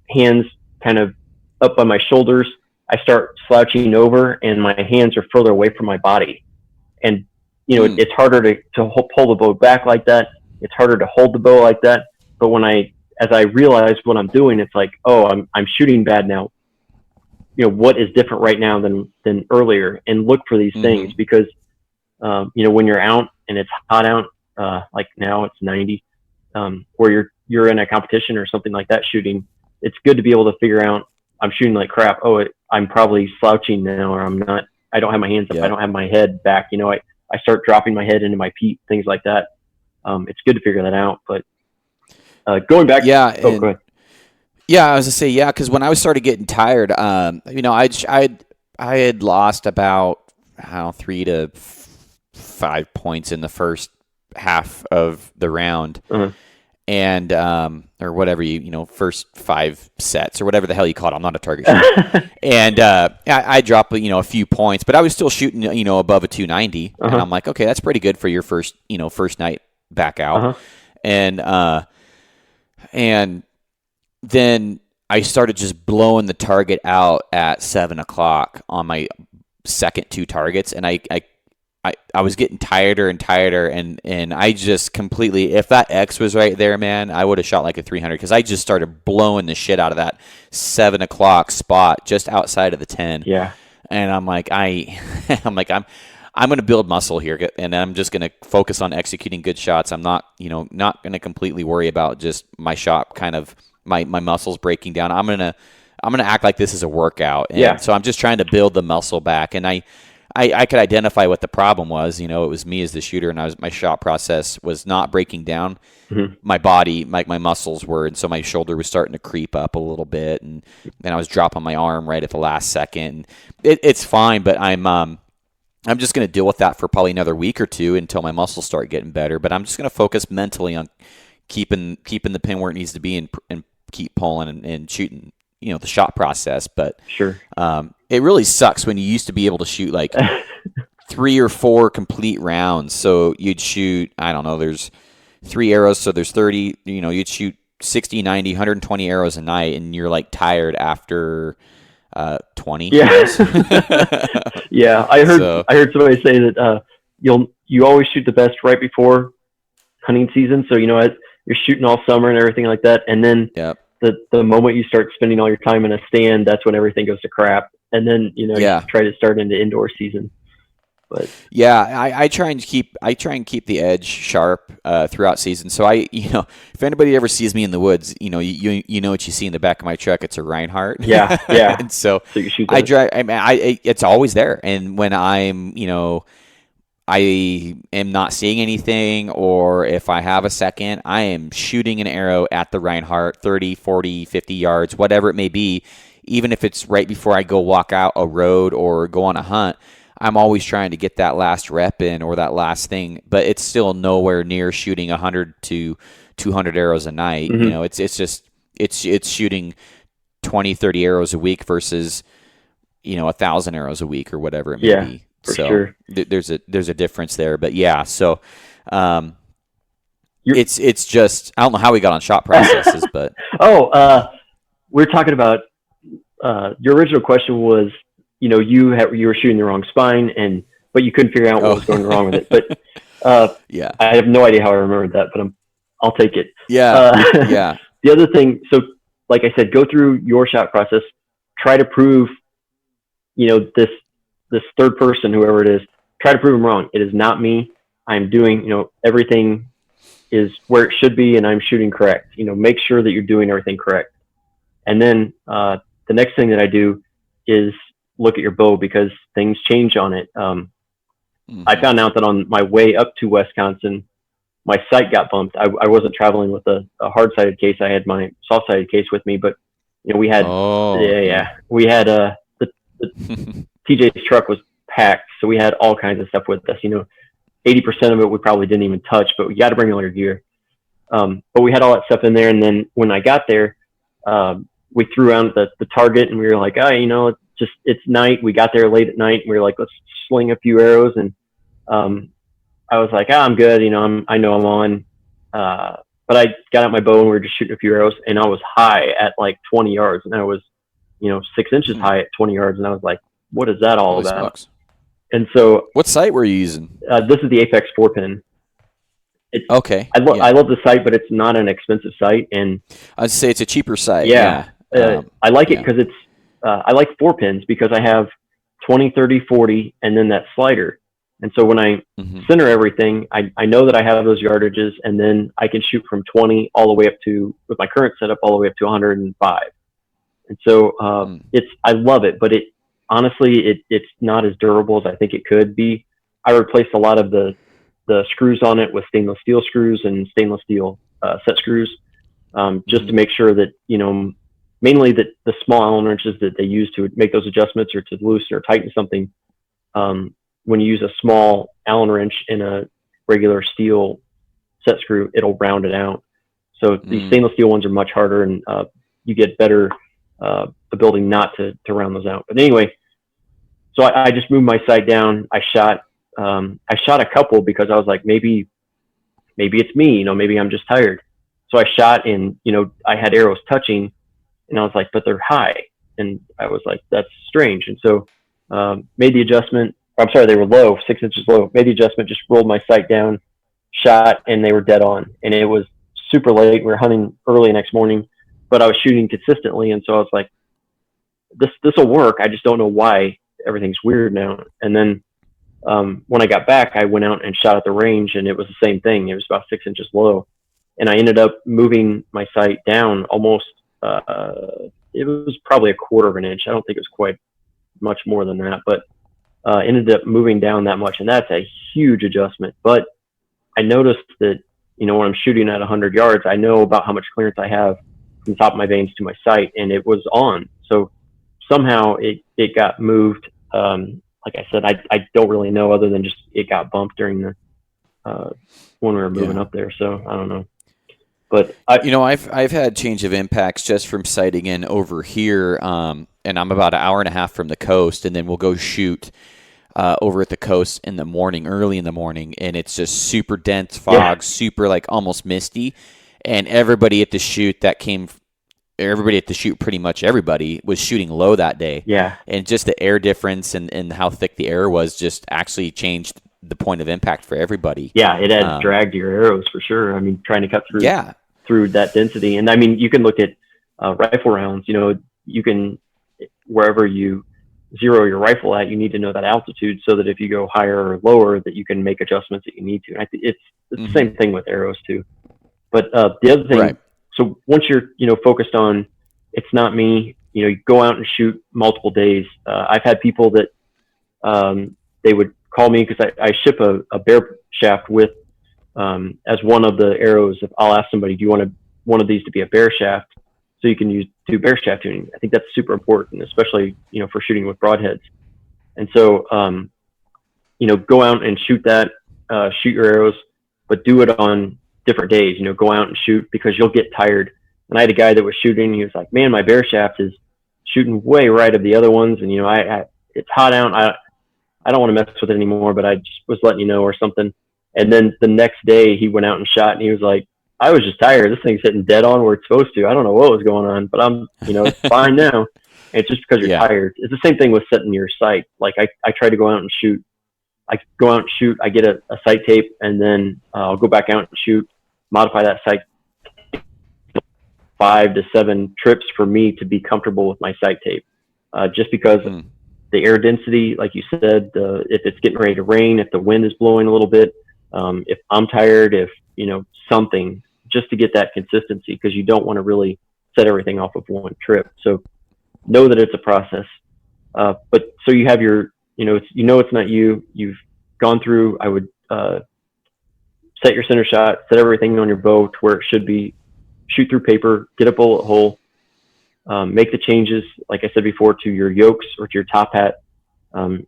hands kind of up by my shoulders, I start slouching over, and my hands are further away from my body. And it's harder to pull the bow back like that. It's harder to hold the bow like that. But as I realize what I'm doing, it's like, oh, I'm shooting bad now. What is different right now than earlier? And look for these things, because when you're out and it's hot out, like now it's 90, where you're in a competition or something like that shooting, it's good to be able to figure out, I'm shooting like crap. Oh, I'm probably slouching now, or I'm not. I don't have my hands up. I don't have my head back. I start dropping my head into my peat, things like that. It's good to figure that out. But going back, go ahead. Yeah, I was gonna say, because when I started getting tired, I had lost about 3 to 5 points in the first half of the round, and or whatever first 5 sets or whatever the hell you call it. I'm not a target shooter, and I dropped a few points, but I was still shooting above a 290, and I'm like, okay, that's pretty good for your first night back out, and then I started just blowing the target out at 7 o'clock on my second 2 targets, and I was getting tireder and tireder, and I just completely, if that X was right there, man, I would have shot like a 300, because I just started blowing the shit out of that 7 o'clock spot just outside of the 10. Yeah. And I'm like, I'm going to build muscle here, and I'm just going to focus on executing good shots. I'm not going to completely worry about just my shot, kind of my muscles breaking down. I'm going to act like this is a workout. And so I'm just trying to build the muscle back. And I could identify what the problem was. It was me as the shooter, and my shot process was not breaking down. My body, my muscles were, and so my shoulder was starting to creep up a little bit, and then I was dropping my arm right at the last second. It's fine, but I'm just going to deal with that for probably another week or 2 until my muscles start getting better. But I'm just going to focus mentally on keeping the pin where it needs to be, and keep pulling and shooting, the shot process. But sure, it really sucks when you used to be able to shoot like 3 or 4 complete rounds. So you'd shoot, I don't know, there's 3 arrows, so there's 30. You'd shoot 60, 90, 120 arrows a night, and you're like tired after 20. Yeah. Yeah, I heard somebody say that you always shoot the best right before hunting season. So you're shooting all summer and everything like that, and then the moment you start spending all your time in a stand, that's when everything goes to crap. And then you try to start into indoor season. But I try and keep the edge sharp throughout season. So if anybody ever sees me in the woods, you know what you see in the back of my truck. It's a Reinhardt. Yeah. And so you shoot I drive. It's always there. And when I am not seeing anything, or if I have a second, I am shooting an arrow at the Reinhardt 30, 40, 50 yards, whatever it may be. Even if it's right before I go walk out a road or go on a hunt, I'm always trying to get that last rep in or that last thing, but it's still nowhere near shooting 100 to 200 arrows a night. Mm-hmm. It's just, it's shooting 20, 30 arrows a week versus 1,000 arrows a week or whatever it may be. For So sure. there's a difference there, but yeah. So it's just, I don't know how we got on shot processes, but we're talking about your original question was, you were shooting the wrong spine, but you couldn't figure out what was going wrong with it. But yeah, I have no idea how I remembered that, but I'll take it. Yeah. The other thing, so like I said, go through your shot process, try to prove, this third person, whoever it is, try to prove them wrong. It is not me. I'm doing, everything is where it should be, and I'm shooting correct. Make sure that you're doing everything correct. And then the next thing that I do is look at your bow, because things change on it. I found out that on my way up to Wisconsin, my sight got bumped. I wasn't traveling with a hard-sided case. I had my soft-sided case with me, but we had we had the TJ's truck was packed, so we had all kinds of stuff with us. 80% of it we probably didn't even touch, but we got to bring all your gear. But we had all that stuff in there, and then when I got there, we threw around the target, and we were like, it's night. We got there late at night, and we were like, let's sling a few arrows, and I was like, I'm good. I know I'm on. But I got out my bow, and we were just shooting a few arrows, and I was high at like 20 yards, and I was, 6 inches high at 20 yards, and I was like, what is that all about? Smokes. And so, what sight were you using? This is the Apex 4-pin. Okay. I love the sight, but it's not an expensive sight, and I'd say it's a cheaper sight. Yeah. I like it because it's. I like 4-pins because I have 20, 30, 40, and then that slider. And so when I center everything, I know that I have those yardages, and then I can shoot from 20 all the way up to, with my current setup, all the way up to 105. And so I love it, but honestly, it's not as durable as I think it could be. I replaced a lot of the screws on it with stainless steel screws and stainless steel set screws, just to make sure that, mainly that the small Allen wrenches that they use to make those adjustments or to loosen or tighten something, when you use a small Allen wrench in a regular steel set screw, it'll round it out. So these stainless steel ones are much harder, and you get better ability not to round those out. But anyway, so I just moved my sight down. I shot a couple because I was like, maybe it's me, maybe I'm just tired. So I shot, and I had arrows touching, and I was like, but they're high, and I was like, that's strange. And so made the adjustment. I'm sorry, they were low, 6 inches low. Made the adjustment, just rolled my sight down, shot, and they were dead on. And it was super late. We were hunting early next morning, but I was shooting consistently, and so I was like, this will work. I just don't know why everything's weird now. And then when I got back, I went out and shot at the range, and it was the same thing. It was about 6 inches low, and I ended up moving my sight down almost. It was probably a quarter of an inch. I don't think it was quite much more than that, but ended up moving down that much, and that's a huge adjustment. But I noticed that, when I'm shooting at 100 yards, I know about how much clearance I have from the top of my veins to my sight, and it was on. So somehow it got moved. Like I said, I don't really know, other than just it got bumped during the when we were moving up there. So I don't know. But I've had change of impacts just from sighting in over here, and I'm about an hour and a half from the coast, and then we'll go shoot over at the coast in the morning, early in the morning, and it's just super dense fog, super like almost misty, and everybody at the shoot, pretty much everybody was shooting low that day. Yeah, and just the air difference and how thick the air was just actually changed the point of impact for everybody. Yeah, it had dragged your arrows for sure. I mean, trying to cut through that density. And I mean, you can look at rifle rounds, you can, wherever you zero your rifle at, you need to know that altitude, so that if you go higher or lower, that you can make adjustments that you need to. And I think it's the same thing with arrows too. But the other thing, so once you're, focused on, it's not me, you go out and shoot multiple days. I've had people that they would call me, because I ship a bear shaft with, as one of the arrows. If I'll ask somebody, do you want one of these to be a bear shaft, so you can do bear shaft tuning? I think that's super important, especially, for shooting with broadheads. And so, go out and shoot that, shoot your arrows, but do it on different days. Go out and shoot, because you'll get tired. And I had a guy that was shooting. He was like, "Man, my bear shaft is shooting way right of the other ones, and it's hot out. I don't want to mess with it anymore, but I just was letting you know or something." And then the next day he went out and shot, and he was like, "I was just tired. This thing's hitting dead on where it's supposed to. I don't know what was going on, but I'm, it's fine now." And it's just because you're tired. It's the same thing with setting your sight. Like I try to go out and shoot. I go out and shoot. I get a sight tape, and then I'll go back out and shoot, modify that sight 5 to 7 trips for me to be comfortable with my sight tape. Just because the air density, like you said, if it's getting ready to rain, if the wind is blowing a little bit, if I'm tired, if, something, just to get that consistency, because you don't want to really set everything off of one trip. So know that it's a process. But so you have your, it's not you. You've gone through, I would set your center shot, set everything on your bow to where it should be, shoot through paper, get a bullet hole, make the changes, like I said before, to your yokes or to your top hat. And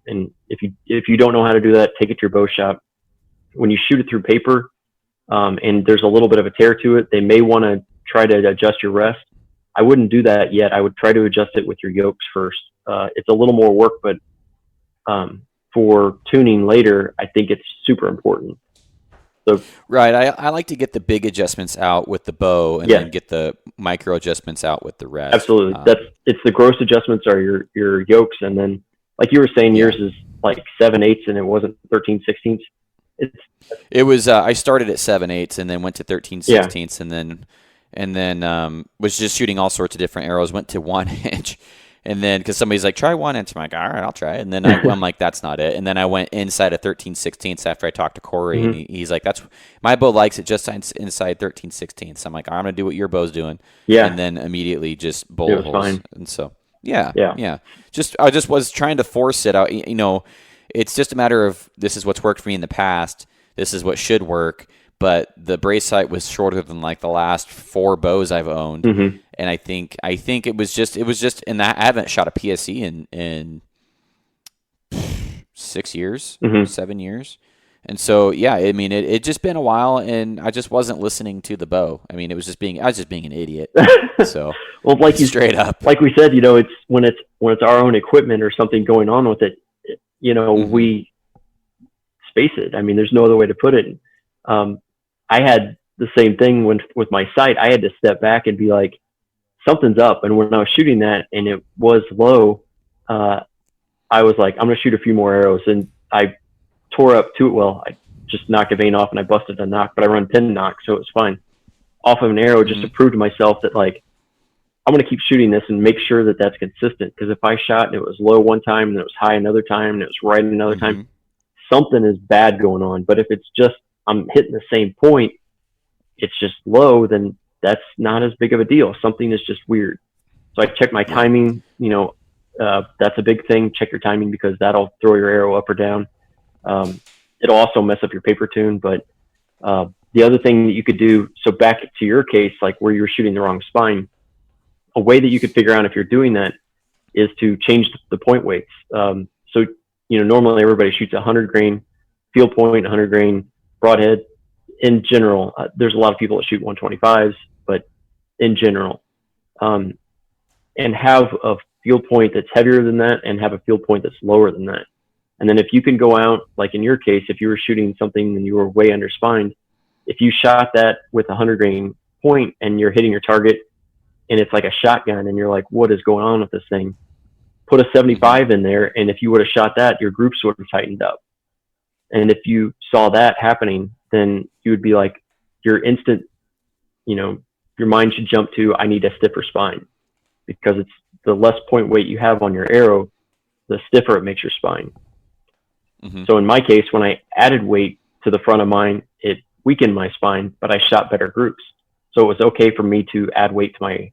if you don't know how to do that, take it to your bow shop. When you shoot it through paper, and there's a little bit of a tear to it, they may want to try to adjust your rest. I wouldn't do that yet. I would try to adjust it with your yokes first. It's a little more work, but for tuning later, I think it's super important. So, right. I like to get the big adjustments out with the bow and then get the micro adjustments out with the rest. Absolutely. It's the gross adjustments are your yokes. And then, like you were saying, yours is like 7/8 and it wasn't 13/16. It was, I started at 7/8 and then went to 13/16 and then was just shooting all sorts of different arrows, went to 1 inch. And then, because somebody's like, try 1 inch. I'm like, all right, I'll try it. And then I'm like, that's not it. And then I went inside of 13/16 after I talked to Corey. And he's like, my bow likes it just inside 13/16. I'm like, I'm going to do what your bow's doing. Yeah. And then immediately just bullet holes. Fine. And so, yeah. I just was trying to force it out. It's just a matter of, this is what's worked for me in the past. This is what should work. But the brace sight was shorter than like the last 4 bows I've owned. And I think it was just, and I haven't shot a PSE in 6 years, 7 years. And so, I mean, it just been a while and I just wasn't listening to the bow. I mean, I was just being an idiot. So, well, like straight up, like we said, it's when it's our own equipment or something going on with it, we space it. I mean, there's no other way to put it. I had the same thing with my sight. I had to step back and be like, something's up. And when I was shooting that and it was low, I was like, I'm going to shoot a few more arrows. And I tore up I just knocked a vein off and I busted a knock, but I run pin knock, so it was fine. Off of an arrow, just to prove to myself that, like, I'm going to keep shooting this and make sure that that's consistent. Because if I shot and it was low one time and it was high another time and it was right another time, something is bad going on. But if it's just, I'm hitting the same point, it's just low, then that's not as big of a deal. Something is just weird. So I check my timing, that's a big thing. Check your timing because that'll throw your arrow up or down. It'll also mess up your paper tune. But the other thing that you could do, so back to your case, like where you were shooting the wrong spine, a way that you could figure out if you're doing that is to change the point weights. So, normally everybody shoots 100 grain field point, 100 grain broadhead. In general, there's a lot of people that shoot 125s, but in general, and have a field point that's heavier than that and have a field point that's lower than that. And then if you can go out, like in your case, if you were shooting something and you were way underspined, if you shot that with 100 grain point and you're hitting your target and it's like a shotgun and you're like, what is going on with this thing? Put a 75 in there. And if you would have shot that, your groups would have tightened up. And if you saw that happening, then you would be like, your instant, your mind should jump to, I need a stiffer spine, because it's the less point weight you have on your arrow, the stiffer it makes your spine. So in my case, when I added weight to the front of mine, it weakened my spine, but I shot better groups. So it was okay for me to add weight to my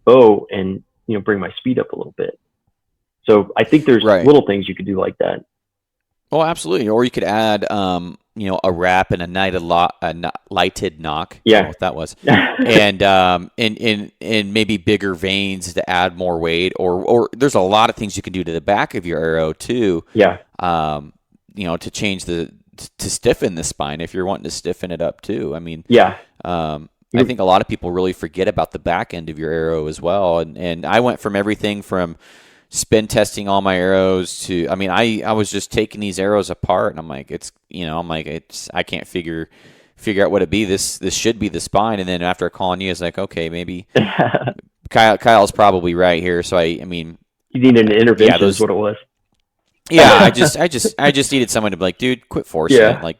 bow and, bring my speed up a little bit. So I think there's little things you could do like that. Oh, absolutely. Or you could add, a wrap and a lighted knock. Yeah. I don't know what that was. and maybe bigger veins to add more weight. Or there's a lot of things you can do to the back of your arrow too. Yeah. To change to stiffen the spine if you're wanting to stiffen it up too. I mean, I think a lot of people really forget about the back end of your arrow as well. And I went from everything from spin testing all my arrows to, I mean, I was just taking these arrows apart, and I'm like, I can't figure out what it be. This should be the spine. And then after calling you, I was like, okay, maybe Kyle's probably right here. So I mean, you needed an intervention is what it was. Yeah, I just needed someone to be like, dude, quit forcing it. Like,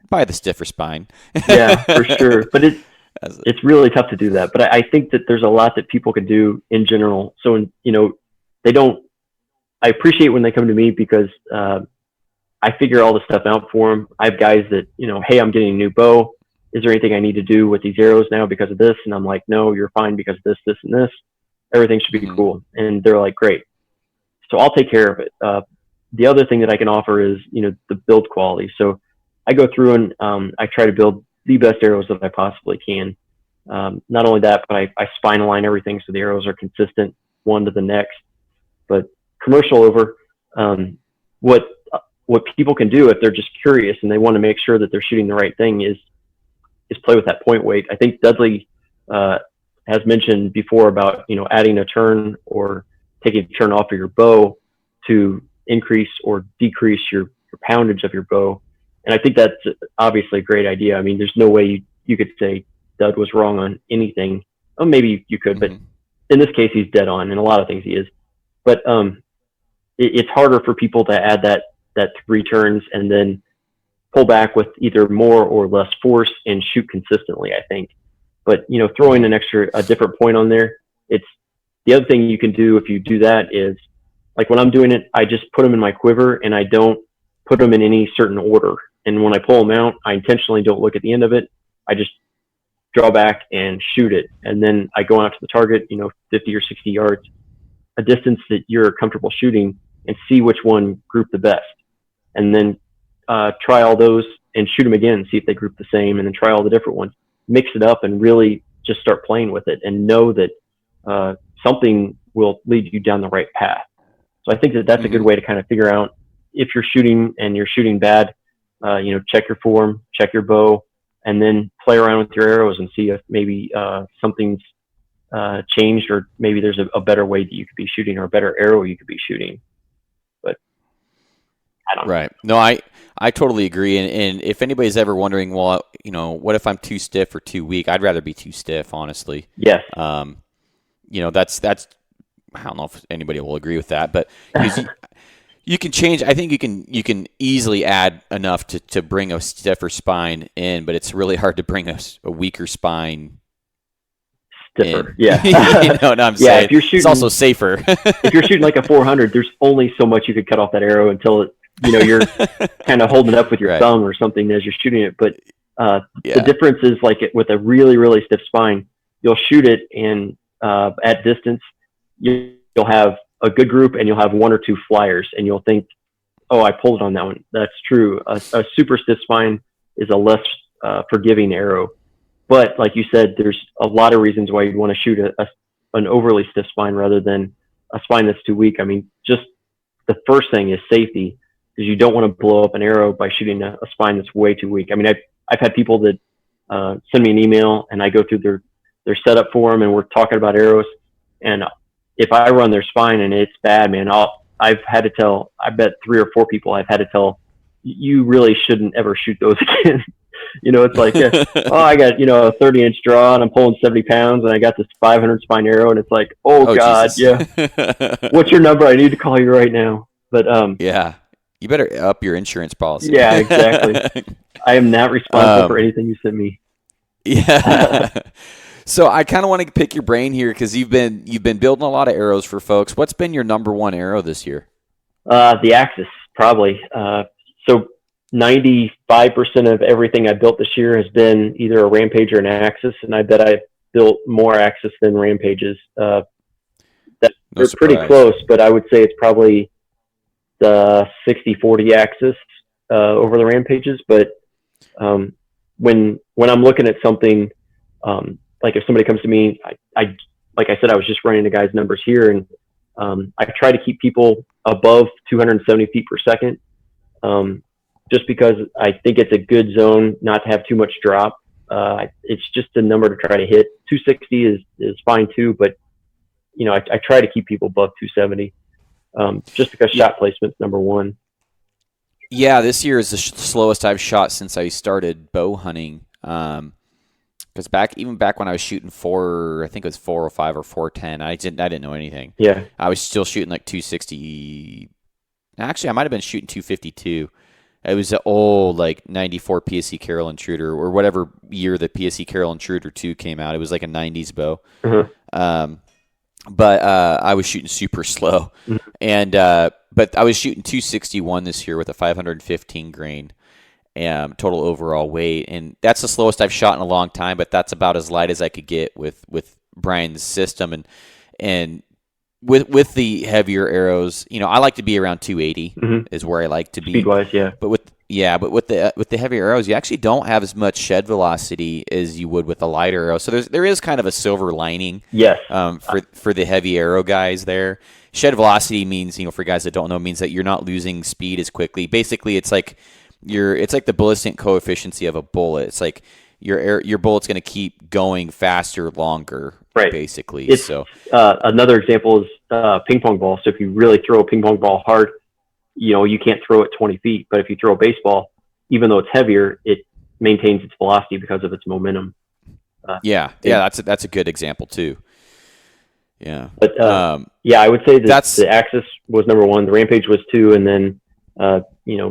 buy the stiffer spine. Yeah, for sure. But it's really tough to do that. But I think that there's a lot that people can do in general. So, I appreciate when they come to me because I figure all the stuff out for them. I have guys that, hey, I'm getting a new bow. Is there anything I need to do with these arrows now because of this? And I'm like, no, you're fine because of this, this, and this. Everything should be cool. And they're like, great. So I'll take care of it. The other thing that I can offer is, the build quality. So I go through and I try to build the best arrows that I possibly can. Not only that, but I spine align everything so the arrows are consistent one to the next. But commercial over, what people can do if they're just curious and they want to make sure that they're shooting the right thing is play with that point weight. I think Dudley has mentioned before about, adding a turn or taking a turn off of your bow to increase or decrease your poundage of your bow. And I think that's obviously a great idea. I mean, there's no way you could say Dud was wrong on anything. Oh, maybe you could, but in this case, he's dead on. In a lot of things he is. But it's harder for people to add that 3 turns and then pull back with either more or less force and shoot consistently, I think. But, throwing a different point on there, it's the other thing you can do if you do that is, like when I'm doing it, I just put them in my quiver and I don't put them in any certain order. And when I pull them out, I intentionally don't look at the end of it. I just draw back and shoot it. And then I go out to the target, 50 or 60 yards, a distance that you're comfortable shooting, and see which one grouped the best. And then try all those and shoot them again, see if they group the same, and then try all the different ones. Mix it up and really just start playing with it and know that something will lead you down the right path. So I think that that's a good way to kind of figure out if you're shooting and you're shooting bad, check your form, check your bow, and then play around with your arrows and see if maybe something's changed, or maybe there's a better way that you could be shooting or a better arrow you could be shooting. But I don't know. Right. No, I totally agree. And if anybody's ever wondering, well, what if I'm too stiff or too weak? I'd rather be too stiff, honestly. Yes. That's I don't know if anybody will agree with that, but you can change. I think you can easily add enough to bring a stiffer spine in, but it's really hard to bring a weaker spine stiffer. in. Yeah. You know what I'm saying? If you're shooting, it's also safer. If you're shooting like a 400, there's only so much you could cut off that arrow until you're kind of holding it up with your thumb or something as you're shooting it. But the difference is like with a really, really stiff spine, you'll shoot it and at distance, you'll have a good group and you'll have 1 or 2 flyers and you'll think, oh, I pulled it on that one. That's true. A super stiff spine is a less forgiving arrow. But like you said, there's a lot of reasons why you'd want to shoot an overly stiff spine rather than a spine that's too weak. I mean, just the first thing is safety, because you don't want to blow up an arrow by shooting a spine that's way too weak. I mean, I've had people that send me an email and I go through their setup for them and we're talking about arrows, and if I run their spine and it's bad, man, I've had to tell, I bet 3 or 4 people I've had to tell, you really shouldn't ever shoot those again. It's like, I got, a 30-inch draw and I'm pulling 70 pounds and I got this 500 spine arrow and it's like, oh God, Jesus. yeah. What's your number? I need to call you right now. But yeah, you better up your insurance policy. Yeah, exactly. I am not responsible for anything you send me. Yeah. So I kind of want to pick your brain here because you've been building a lot of arrows for folks. What's been your number one arrow this year? The Axis, probably. So 95% of everything I built this year has been either a Rampage or an Axis, and I bet I built more Axis than Rampages. They're pretty close, but I would say it's probably the 60-40 Axis over the Rampages. But when I'm looking at something, like if somebody comes to me, I like I said, I was just running the guys' numbers here, and I try to keep people above 270 feet per second, just because I think it's a good zone not to have too much drop. It's just a number to try to hit. 260 is fine too, but I try to keep people above 270, just because shot placement's number one. Yeah, this year is the slowest I've shot since I started bow hunting. Because back when I was shooting I think it was 405 or 410. I didn't know anything. Yeah, I was still shooting like 260. Actually, I might have been shooting 252. It was the old like 94 PSC Carroll Intruder, or whatever year the PSC Carroll Intruder 2 came out. It was like a 90s bow. But I was shooting super slow, and but I was shooting 261 this year with a 515 grain total overall weight, and that's the slowest I've shot in a long time. But that's about as light as I could get with Brian's system, and with the heavier arrows, I like to be around 280 is where I like to be speed-wise, yeah. But with the heavier arrows, you actually don't have as much shed velocity as you would with a lighter arrow. So there is kind of a silver lining. Yes. For the heavy arrow guys there. Shed velocity means, for guys that don't know, means that you're not losing speed as quickly. Basically, it's like the ballistic coefficient of a bullet. It's like your bullet's going to keep going faster, longer, right? Basically. So another example is ping pong ball. So if you really throw a ping pong ball hard, you can't throw it 20 feet. But if you throw a baseball, even though it's heavier, it maintains its velocity because of its momentum. That's a good example too. Yeah. But I would say that the Axis was number one, the Rampage was two, and then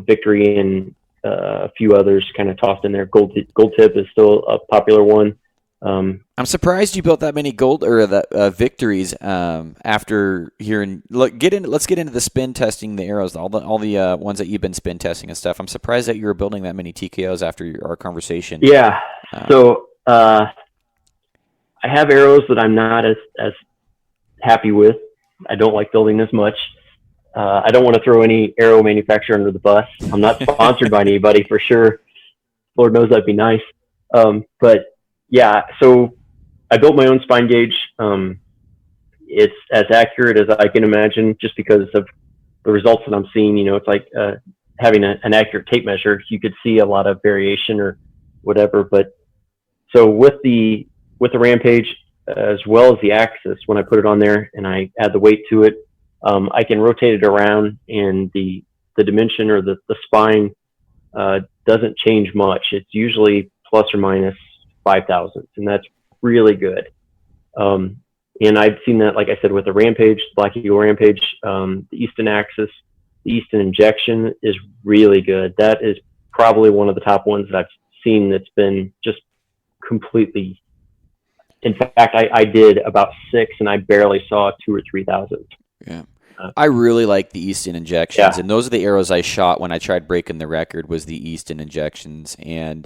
Victory and a few others kind of tossed in there. Gold Tip is still a popular one. I'm surprised you built that many Victories after hearing. Let's get into the spin testing the arrows, all the ones that you've been spin testing and stuff. I'm surprised that you were building that many TKOs after our conversation. Yeah. So I have arrows that I'm not as happy with. I don't like building as much. I don't want to throw any arrow manufacturer under the bus. I'm not sponsored by anybody for sure. Lord knows that'd be nice. But yeah, so I built my own spine gauge. It's as accurate as I can imagine, just because of the results that I'm seeing. It's like having an accurate tape measure. You could see a lot of variation or whatever. But so with the Rampage, as well as the Axis, when I put it on there and I add the weight to it, I can rotate it around, and the dimension or the spine doesn't change much. It's usually plus or minus 5 thousandths, and that's really good. And I've seen that, like I said, with the Rampage, Black Eagle Rampage, the Easton Axis, the Easton Injection is really good. That is probably one of the top ones that I've seen that's been just completely. In fact, I did about 6, and I barely saw 2 or 3 thousandths. Yeah. I really like the Easton Injections, and those are the arrows I shot when I tried breaking the record. Was the Easton Injections, and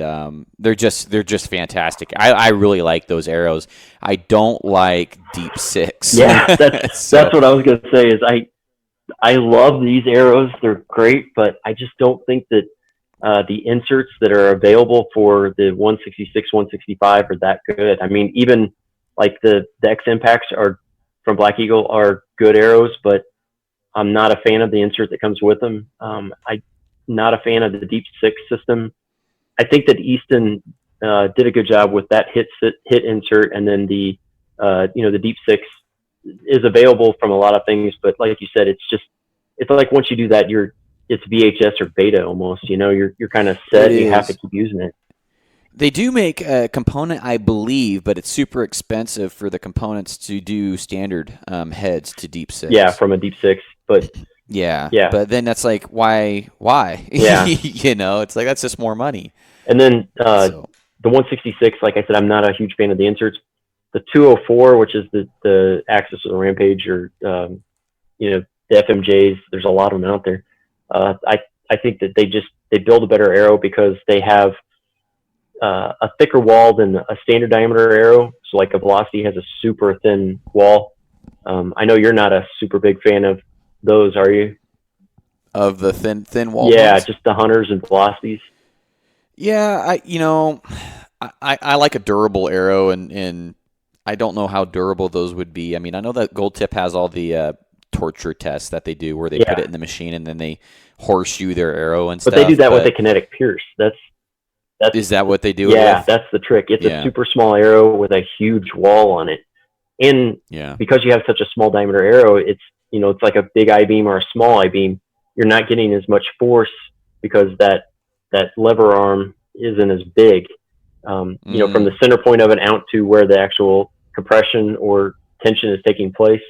they're just fantastic. I really like those arrows. I don't like Deep Six. Yeah, that's what I was going to say. Is I love these arrows. They're great, but I just don't think that the inserts that are available for the 166, 165 are that good. I mean, even like the X Impacts are from Black Eagle are good arrows, but I'm not a fan of the insert that comes with them. I'm not a fan of the Deep Six system. I think that Easton did a good job with that hit insert, and then the Deep Six is available from a lot of things. But like you said, it's like once you do that, it's VHS or beta almost. You're kind of set. You have to keep using it. They do make a component, I believe, but it's super expensive for the components to do standard heads to Deep Six. Yeah, from a Deep Six, but yeah. But then that's like, why? Yeah, it's like that's just more money. And then the 166, like I said, I'm not a huge fan of the inserts. The 204, which is the Axis of the Rampage, or the FMJs. There's a lot of them out there. I think that they build a better arrow because they have a thicker wall than a standard diameter arrow. So like a Velocity has a super thin wall. I know you're not a super big fan of those, are you? Of the thin wall? Yeah, ones? Just the Hunters and Velocities. Yeah, I like a durable arrow, and I don't know how durable those would be. I mean, I know that Gold Tip has all the torture tests that they do where they put it in the machine and then they horseshoe their arrow and stuff. But they do that with a kinetic pierce. Is that what they do it Yeah, with? that's the trick. It's a super small arrow with a huge wall on it. And because you have such a small diameter arrow, it's, it's like a big I-beam or a small I-beam. You're not getting as much force because that lever arm isn't as big. From the center point of it out to where the actual compression or tension is taking place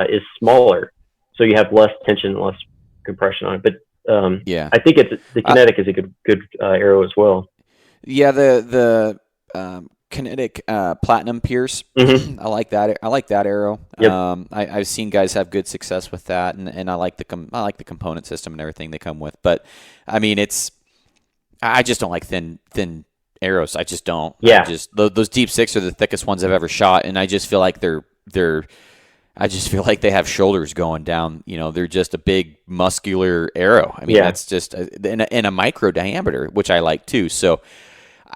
is smaller. So you have less tension, less compression on it. But I think the kinetic is a good arrow as well. Yeah, the kinetic platinum pierce. Mm-hmm. I like that. I like that arrow. Yep. I've seen guys have good success with that, and I like the component system and everything they come with. But I mean, I just don't like thin arrows. I just don't. Yeah. Those deep six are the thickest ones I've ever shot, and I just feel like I just feel like they have shoulders going down. They're just a big muscular arrow. I mean, that's just in a micro diameter, which I like too. So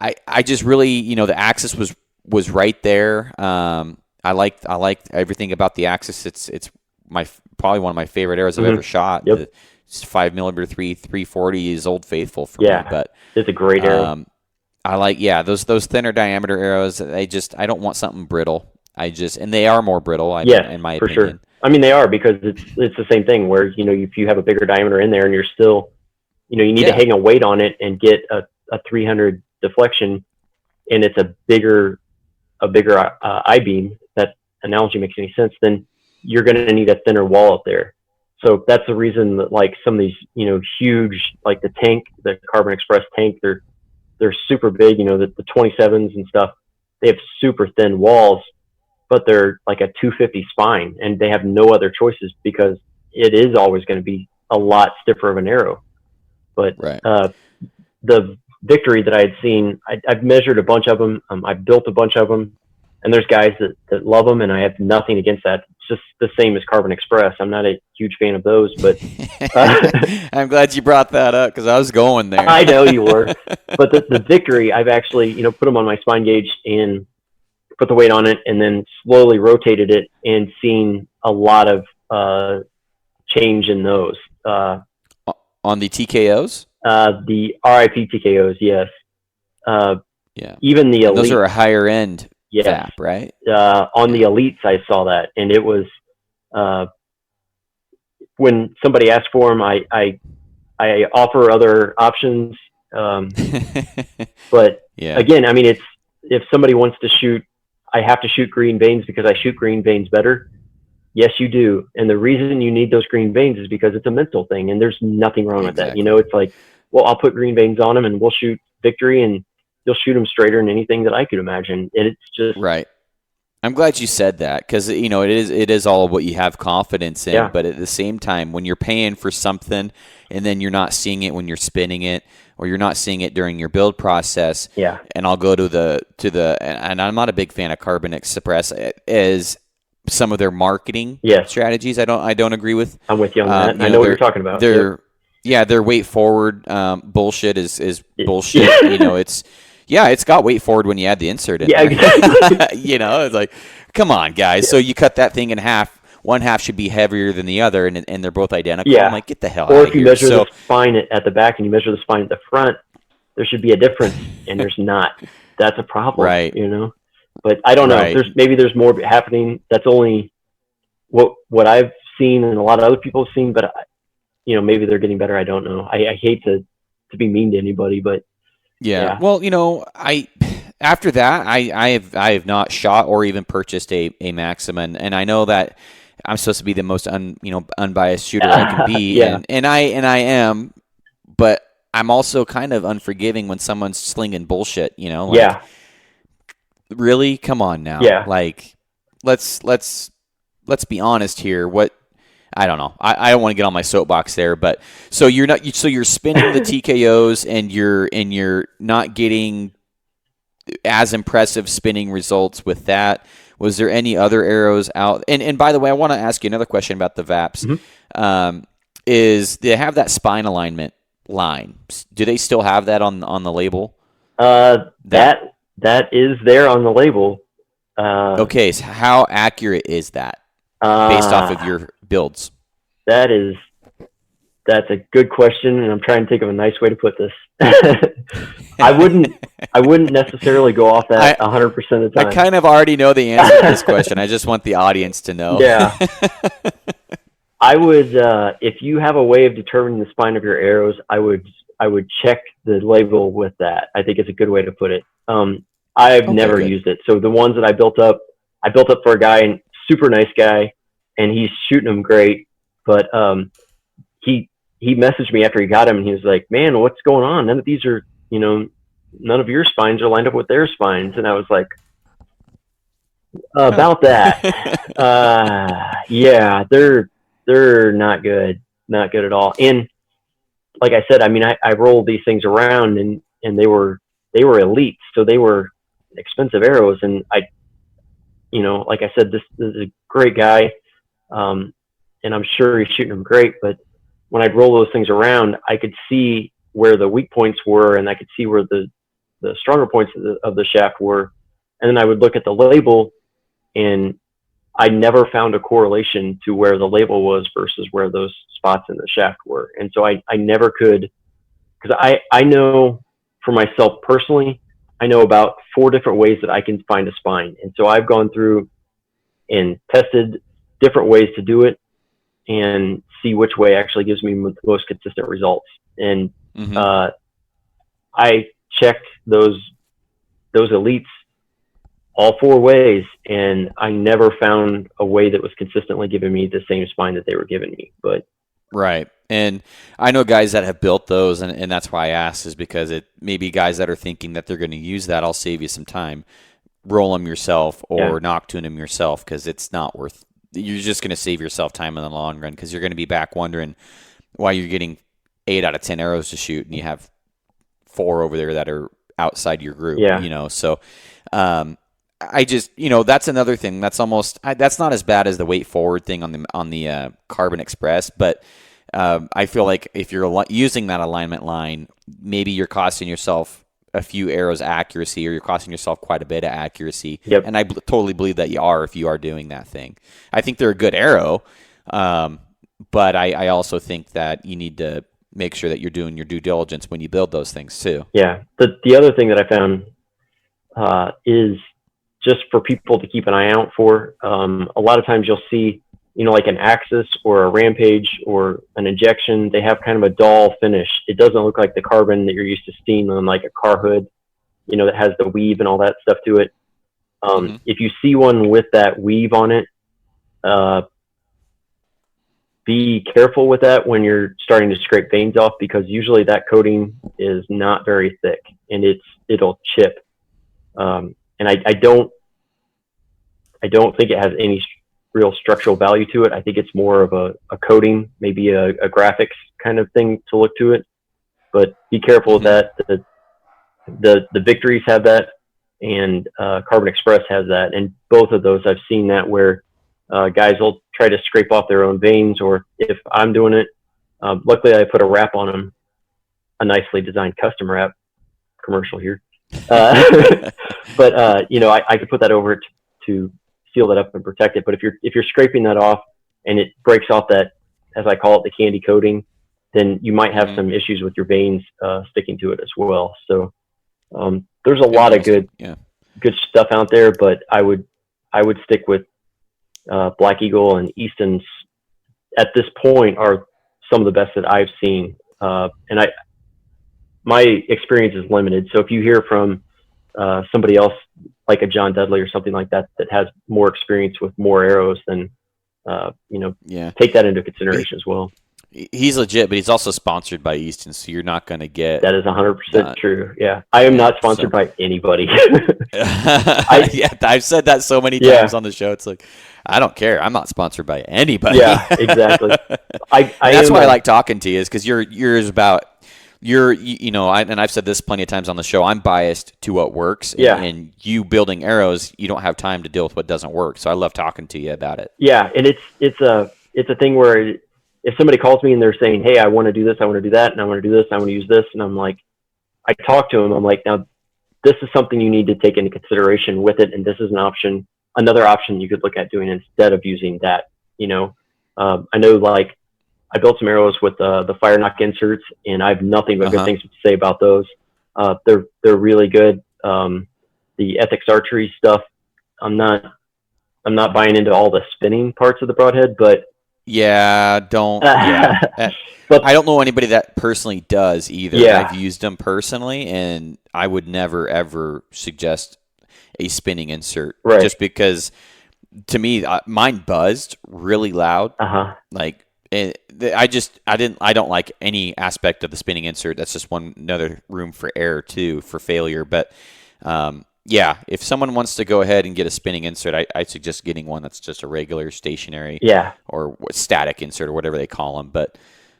I just really, the axis was right there. I liked everything about the axis. It's probably one of my favorite arrows I've ever shot. Yep. It's 5mm 340 is Old Faithful for me, but it's a great arrow. I like those thinner diameter arrows. I don't want something brittle. And they are more brittle. In my opinion. Sure. I mean, they are, because it's the same thing where if you have a bigger diameter in there and you're still, you need to hang a weight on it and get a 300 deflection, and it's a bigger I-beam. That analogy makes any sense. Then you're going to need a thinner wall up there. So that's the reason that, like, some of these huge, like the tank, the Carbon Express tank, they're super big. The 27s and stuff, they have super thin walls, but they're like a 250 spine, and they have no other choices because it is always going to be a lot stiffer of an arrow. But the Victory that I had seen, I've measured a bunch of them. I've built a bunch of them, and there's guys that love them, and I have nothing against that. It's just the same as Carbon Express. I'm not a huge fan of those, but I'm glad you brought that up because I was going there. I know you were, but the Victory, I've actually put them on my spine gauge and put the weight on it, and then slowly rotated it, and seen a lot of change in those. On the TKOs? The RIP TKOs, yes. Even the Elite. Those are a higher end VAP, right? On the Elites, I saw that, and it was when somebody asked for them, I offer other options. But again, I mean, it's, if somebody wants to shoot, I have to shoot green veins because I shoot green veins better. Yes, you do. And the reason you need those green veins is because it's a mental thing, and there's nothing wrong with that. It's like, well, I'll put green veins on them and we'll shoot Victory, and you'll shoot them straighter than anything that I could imagine. And it's just right. I'm glad you said that, because it is all what you have confidence in. But at the same time, when you're paying for something and then you're not seeing it when you're spinning it, or you're not seeing it during your build process. And I'll go to the and I'm not a big fan of Carbon Express as some of their marketing strategies. I don't agree with. I'm with you on that. I know what you're talking about. Their weight forward bullshit is bullshit. It's got weight forward when you add the insert in. Exactly. It's like, come on, guys. So you cut that thing in half. One half should be heavier than the other, and they're both identical. I'm like, get the hell out of here. Or if you measure the spine at the back and you measure the spine at the front, there should be a difference, and there's not. That's a problem, right? But I don't know. There's more happening. That's only what I've seen, and a lot of other people have seen. But maybe they're getting better. I don't know. I hate to be mean to anybody, but Well, after that, I have not shot or even purchased a Maxim, and I know that I'm supposed to be the most unbiased shooter I can be, and I am, but I'm also kind of unforgiving when someone's slinging bullshit. Really, come on now. Like, let's be honest here. I don't know. I don't want to get on my soapbox there, but so you're spinning the TKOs and you're not getting as impressive spinning results with that. Was there any other arrows out? And by the way, I want to ask you another question about the VAPs. Mm-hmm. Is they have that spine alignment line? Do they still have that on the label? That is there on the label. Okay, so how accurate is that based off of your builds? That is That's a good question, and I'm trying to think of a nice way to put this. I wouldn't necessarily go off that 100% of the I time. kind of already know the answer to this question. I just want the audience to know. Yeah. I would, if you have a way of determining the spine of your arrows, I would check the label with that. I think it's a good way to put it. I've never used it. So the ones that I built up for a guy, and super nice guy, and he's shooting them great. But he messaged me after he got him, and he was like, "Man, what's going on? None of these are, none of your spines are lined up with their spines." And I was like, about that. Yeah, they're not good at all. And like I said, I mean, I rolled these things around, and they were elite, so they were expensive arrows. And like I said, this is a great guy, and I'm sure he's shooting them great. But when I'd roll those things around, I could see where the weak points were, and I could see where the stronger points of the shaft were. And then I would look at the label, and I never found a correlation to where the label was versus where those spots in the shaft were. And so I never could, because I know for myself personally, I know about 4 different ways that I can find a spine. And so I've gone through and tested different ways to do it and see which way actually gives me the most consistent results. And I checked those elites all 4 ways, and I never found a way that was consistently giving me the same spine that they were giving me. But right. And I know guys that have built those, and that's why I asked, is because it maybe guys that are thinking that they're going to use that, I'll save you some time. Roll them yourself or knock tune them yourself, because it's not worth. You're just going to save yourself time in the long run, because you're going to be back wondering why you're getting 8 out of 10 arrows to shoot, and you have 4 over there that are outside your group. Yeah. So I just, that's another thing. That's almost that's not as bad as the weight forward thing on the Carbon Express, but I feel like if you're using that alignment line, maybe you're costing yourself a few arrows accuracy, or you're costing yourself quite a bit of accuracy. Yep. And I totally believe that you are, if you are doing that thing. I think they're a good arrow, but I also think that you need to make sure that you're doing your due diligence when you build those things too. Yeah. The other thing that I found is just for people to keep an eye out for. A lot of times you'll see, like an Axis or a Rampage or an Injection, they have kind of a dull finish. It doesn't look like the carbon that you're used to seeing on like a car hood, that has the weave and all that stuff to it. If you see one with that weave on it, be careful with that when you're starting to scrape veins off, because usually that coating is not very thick, and it'll chip. And I don't think it has any real structural value to it. I think it's more of a coating, maybe a graphics kind of thing to look to it. But be careful with that. The Victories have that, and Carbon Express has that, and both of those I've seen that where guys will try to scrape off their own veins, or if I'm doing it, luckily I put a wrap on them, a nicely designed custom wrap. Commercial here. But I could put that over to seal that up and protect it. But if you're scraping that off and it breaks off that, as I call it, the candy coating, then you might have some issues with your veins sticking to it as well. So there's a lot of good stuff out there, but I would stick with Black Eagle and Easton's at this point are some of the best that I've seen. And my experience is limited. So if you hear from somebody else like a John Dudley or something like that has more experience with more arrows, then take that into consideration as well. He's legit, but he's also sponsored by Easton, so you're not going to get. That is 100% true. Yeah, I am not sponsored by anybody. I've said that so many times on the show. It's like, I don't care. I'm not sponsored by anybody. Yeah, exactly. That's why I like talking to you, is because yours about. And I've said this plenty of times on the show, I'm biased to what works. And you building arrows, you don't have time to deal with what doesn't work. So I love talking to you about it. Yeah, and it's a thing where if somebody calls me and they're saying, hey, I want to do this, I want to do that, and I want to do this, and I want to use this, and I'm like, I talk to them, I'm like, now this is something you need to take into consideration with it, and this is another option you could look at doing instead of using that. I know, like, I built some arrows with the fire knock inserts, and I have nothing but good Uh-huh. things to say about those. They're really good. The ethics archery stuff, I'm not buying into all the spinning parts of the broadhead, but Yeah, don't. Yeah. but I don't know anybody that personally does either. yeah, I've used them personally, and I would never, ever suggest a spinning insert right. just because to me, mine buzzed really loud. Uh-huh. Like, I don't like any aspect of the spinning insert. That's just another room for error too, for failure. But, yeah, if someone wants to go ahead and get a spinning insert, I suggest getting one that's just a regular stationary Yeah. or static insert or whatever they call them. But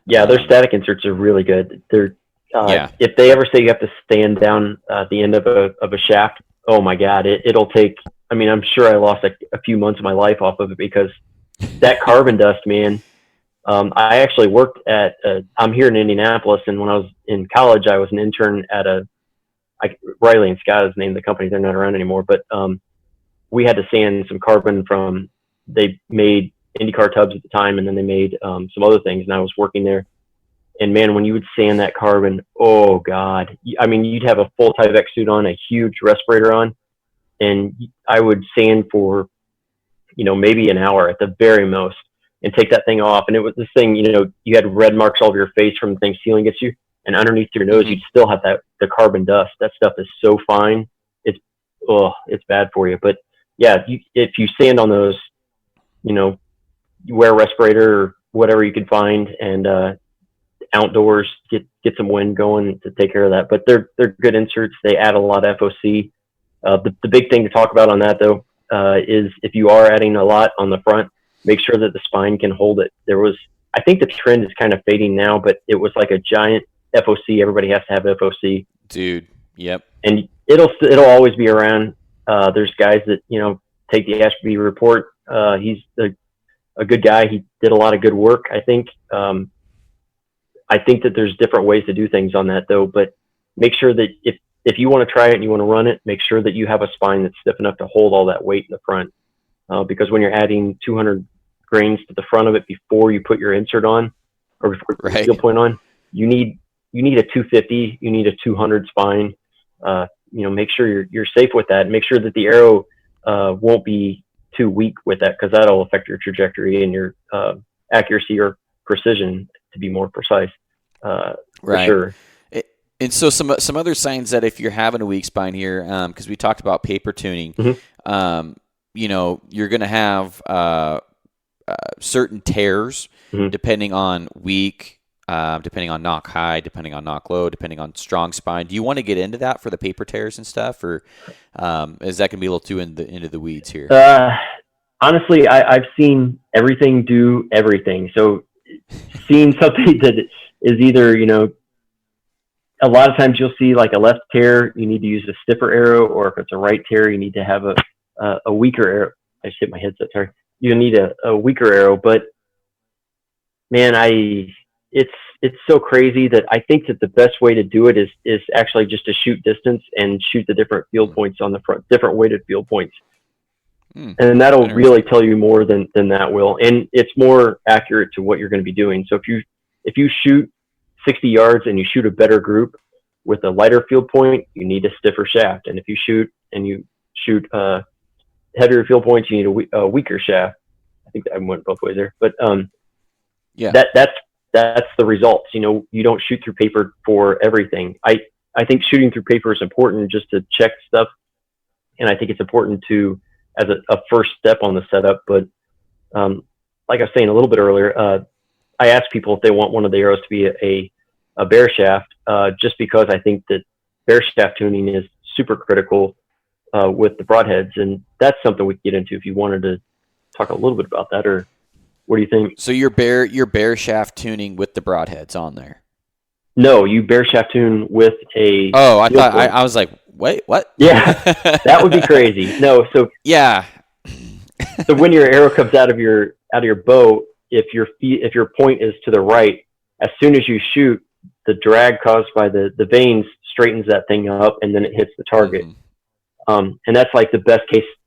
Yeah, their static inserts are really good. They're yeah, if they ever say you have to stand down at the end of a shaft, oh my God, it'll take. I mean, I'm sure I lost a few months of my life off of it because that carbon dust, man. I actually worked at. I'm here in Indianapolis, and when I was in college, I was an intern at Riley and Scott is named the company. They're not around anymore, but we had to sand some carbon from. They made IndyCar tubs at the time, and then they made some other things. And I was working there, and man, when you would sand that carbon, oh God! I mean, you'd have a full Tyvek suit on, a huge respirator on, and I would sand for, maybe an hour at the very most, and take that thing off. And it was this thing, you had red marks all over your face from the thing sealing at you, and underneath your nose, you'd still have the carbon dust. That stuff is so fine, it's bad for you. But yeah, if you sand on those, you wear a respirator or whatever you can find, and outdoors, get some wind going to take care of that. But they're good inserts. They add a lot of FOC. The big thing to talk about on that though is if you are adding a lot on the front, make sure that the spine can hold it. I think the trend is kind of fading now, but it was like a giant FOC. Everybody has to have FOC, dude. Yep. and it'll always be around. There's guys that take the Ashby report. He's a good guy. He did a lot of good work, I think. I think that there's different ways to do things on that though, but make sure that if you want to try it and you want to run it, make sure that you have a spine that's stiff enough to hold all that weight in the front. Because when you're adding 200 grains to the front of it before you put your insert on, or before you put your steel point on, you need a 250, you need a 200 spine. Make sure you're safe with that, and make sure that the arrow won't be too weak with that, because that'll affect your trajectory and your accuracy or precision, to be more precise. For sure. And so some other signs that if you're having a weak spine here, because we talked about paper tuning, you're going to have certain tears depending on weak, depending on knock high, depending on knock low, depending on strong spine. Do you want to get into that for the paper tears and stuff, or is that going to be a little too into the weeds here? Honestly, I've seen everything do everything. So seeing something that is either, a lot of times you'll see like a left tear, you need to use a stiffer arrow, or if it's a right tear, you need to have a weaker arrow. I just hit my headset, sorry. You need a weaker arrow, but man, it's so crazy that I think that the best way to do it is actually just to shoot distance and shoot the different field points on the front, different weighted field points. And that'll really tell you more than that will. And it's more accurate to what you're going to be doing. So if you shoot 60 yards and you shoot a better group with a lighter field point, you need a stiffer shaft. And if you shoot heavier field points, you need a weaker shaft. I think I went both ways there, but that's the results. You don't shoot through paper for everything. I think shooting through paper is important just to check stuff, and I think it's important to as a first step on the setup. But like I was saying a little bit earlier, I ask people if they want one of the arrows to be a bear shaft, just because I think that bear shaft tuning is super critical with the broadheads, and that's something we can get into if you wanted to talk a little bit about that, or what do you think? So your bear shaft tuning with the broadheads on there? No, you bear shaft tune with a. Oh, I thought I was like, wait, what? Yeah, that would be crazy. No, so yeah. So when your arrow comes out of your bow, if your point is to the right, as soon as you shoot, the drag caused by the veins straightens that thing up, and then it hits the target. And that's like the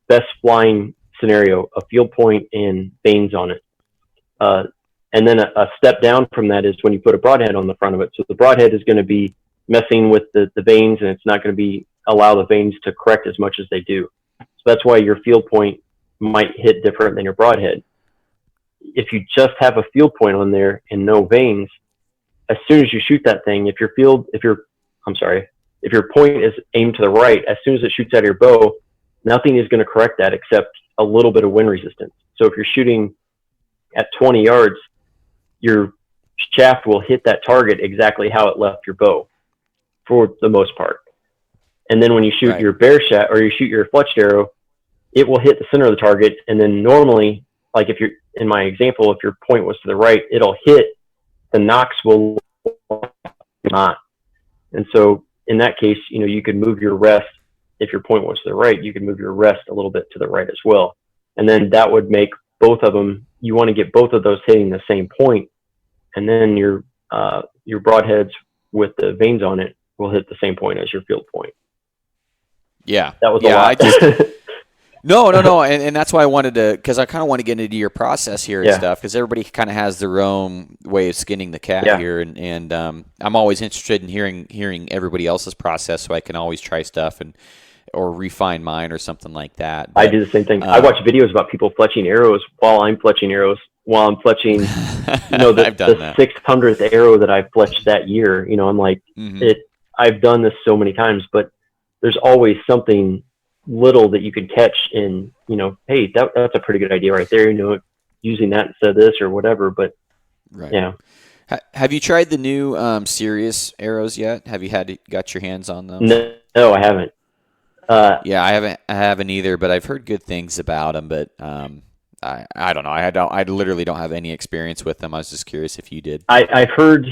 best flying scenario: a field point and veins on it. And then a step down from that is when you put a broadhead on the front of it. So the broadhead is going to be messing with the vanes, and it's not going to allow the vanes to correct as much as they do. So that's why your field point might hit different than your broadhead. If you just have a field point on there and no vanes, as soon as you shoot that thing, if your point is aimed to the right, as soon as it shoots out of your bow, nothing is going to correct that except a little bit of wind resistance. So if you're shooting at 20 yards, your shaft will hit that target exactly how it left your bow for the most part. And then when you shoot your bear shaft or you shoot your fletched arrow, it will hit the center of the target. And then normally, like if you're in my example, if your point was to the right, it'll hit the nocks will not. And so in that case, you could move your rest. If your point was to the right, you could move your rest a little bit to the right as well. And then that would make both of them, you want to get both of those hitting the same point. And then your broadheads with the vanes on it will hit the same point as your field point. Yeah. That was a lot. No. And that's why I wanted to, because I kind of want to get into your process here and stuff, because everybody kind of has their own way of skinning the cat here. And I'm always interested in hearing everybody else's process, so I can always try stuff or refine mine or something like that. But, I do the same thing. I watch videos about people fletching arrows while I'm fletching arrows, while I'm fletching, the 600th arrow that I fletched that year. I'm like, I've done this so many times, but there's always something little that you can catch in, hey, that's a pretty good idea right there, using that instead of this or whatever. But have you tried the new Sirius arrows yet? Have you got your hands on them? No, I haven't. I haven't either, but I've heard good things about them. But I don't know. I literally don't have any experience with them. I was just curious if you did. I've heard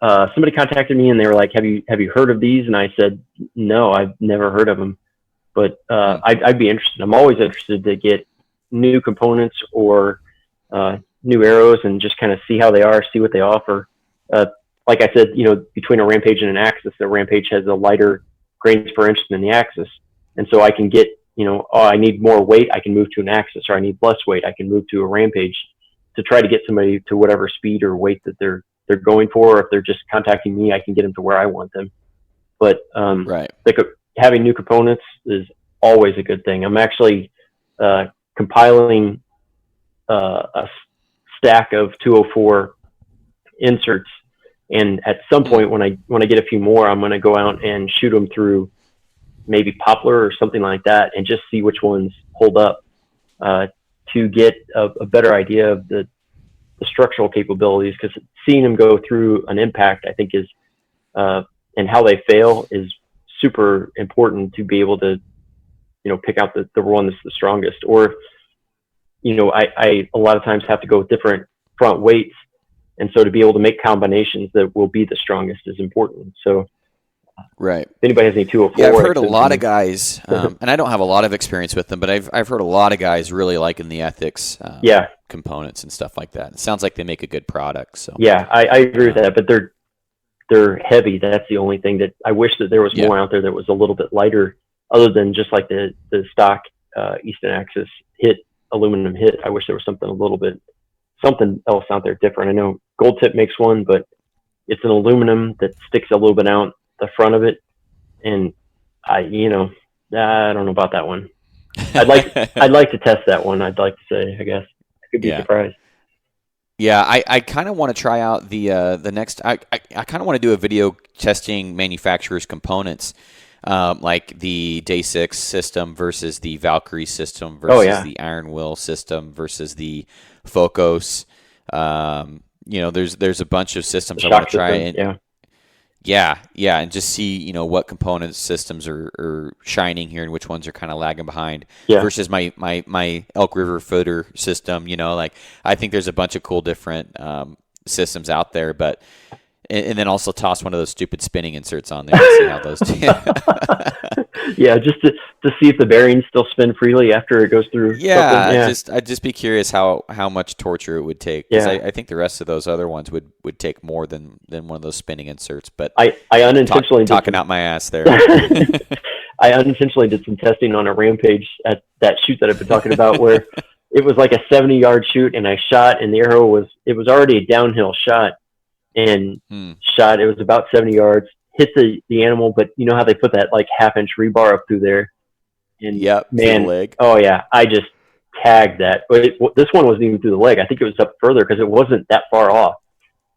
somebody contacted me and they were like, "Have you heard of these?" And I said, "No, I've never heard of them." But I'd be interested. I'm always interested to get new components or new arrows and just kind of see how they are, see what they offer. Like I said, between a Rampage and an Axis, the Rampage has a lighter grains per inch than the Axis. And so I can get, I need more weight, I can move to an Axis, or I need less weight, I can move to a Rampage to try to get somebody to whatever speed or weight that they're going for. Or if they're just contacting me, I can get them to where I want them. But having new components is always a good thing. I'm actually compiling a stack of 204 inserts, and at some point when I get a few more, I'm going to go out and shoot them through maybe Poplar or something like that, and just see which ones hold up to get a better idea of the structural capabilities. Because seeing them go through an impact, I think is and how they fail is super important to be able to, pick out the one that's the strongest. Or, I a lot of times have to go with different front weights. And so to be able to make combinations that will be the strongest is important. So if anybody has any 204. Yeah, I've heard a lot of guys, and I don't have a lot of experience with them, but I've heard a lot of guys really liking the Ethics components and stuff like that. It sounds like they make a good product. So yeah, I agree with that, but they're heavy. That's the only thing that I wish that there was more out there that was a little bit lighter, other than just like the stock Easton Axis aluminum hit. I wish there was something else out there different. I know Gold Tip makes one, but it's an aluminum that sticks a little bit out the front of it. And I don't know about that one. I'd like to test that one. I'd like to say, I guess I could be surprised. Yeah, I kind of want to try out the next. I kind of want to do a video testing manufacturers' components, like the Day 6 system versus the Valkyrie system versus the Iron Will system versus the Focus. There's a bunch of systems I want to try and and just see what component systems are shining here and which ones are kind of lagging behind versus my Elk River footer system. I think there's a bunch of cool different systems out there, but and then also toss one of those stupid spinning inserts on there and see how those do. Just to see if the bearings still spin freely after it goes through. I'd just be curious how much torture it would take. I think the rest of those other ones would take more than one of those spinning inserts. But I unintentionally talking out my ass there. I unintentionally did some testing on a Rampage at that shoot that I've been talking about, where it was like a 70-yard shoot, and I shot, and it was already a downhill shot, and shot. It was about 70 yards. Hit the animal, but you know how they put that like half-inch rebar up through there, and Yep, through the man, leg. oh yeah, I just tagged that. But this one wasn't even through the leg. I think it was up further because it wasn't that far off.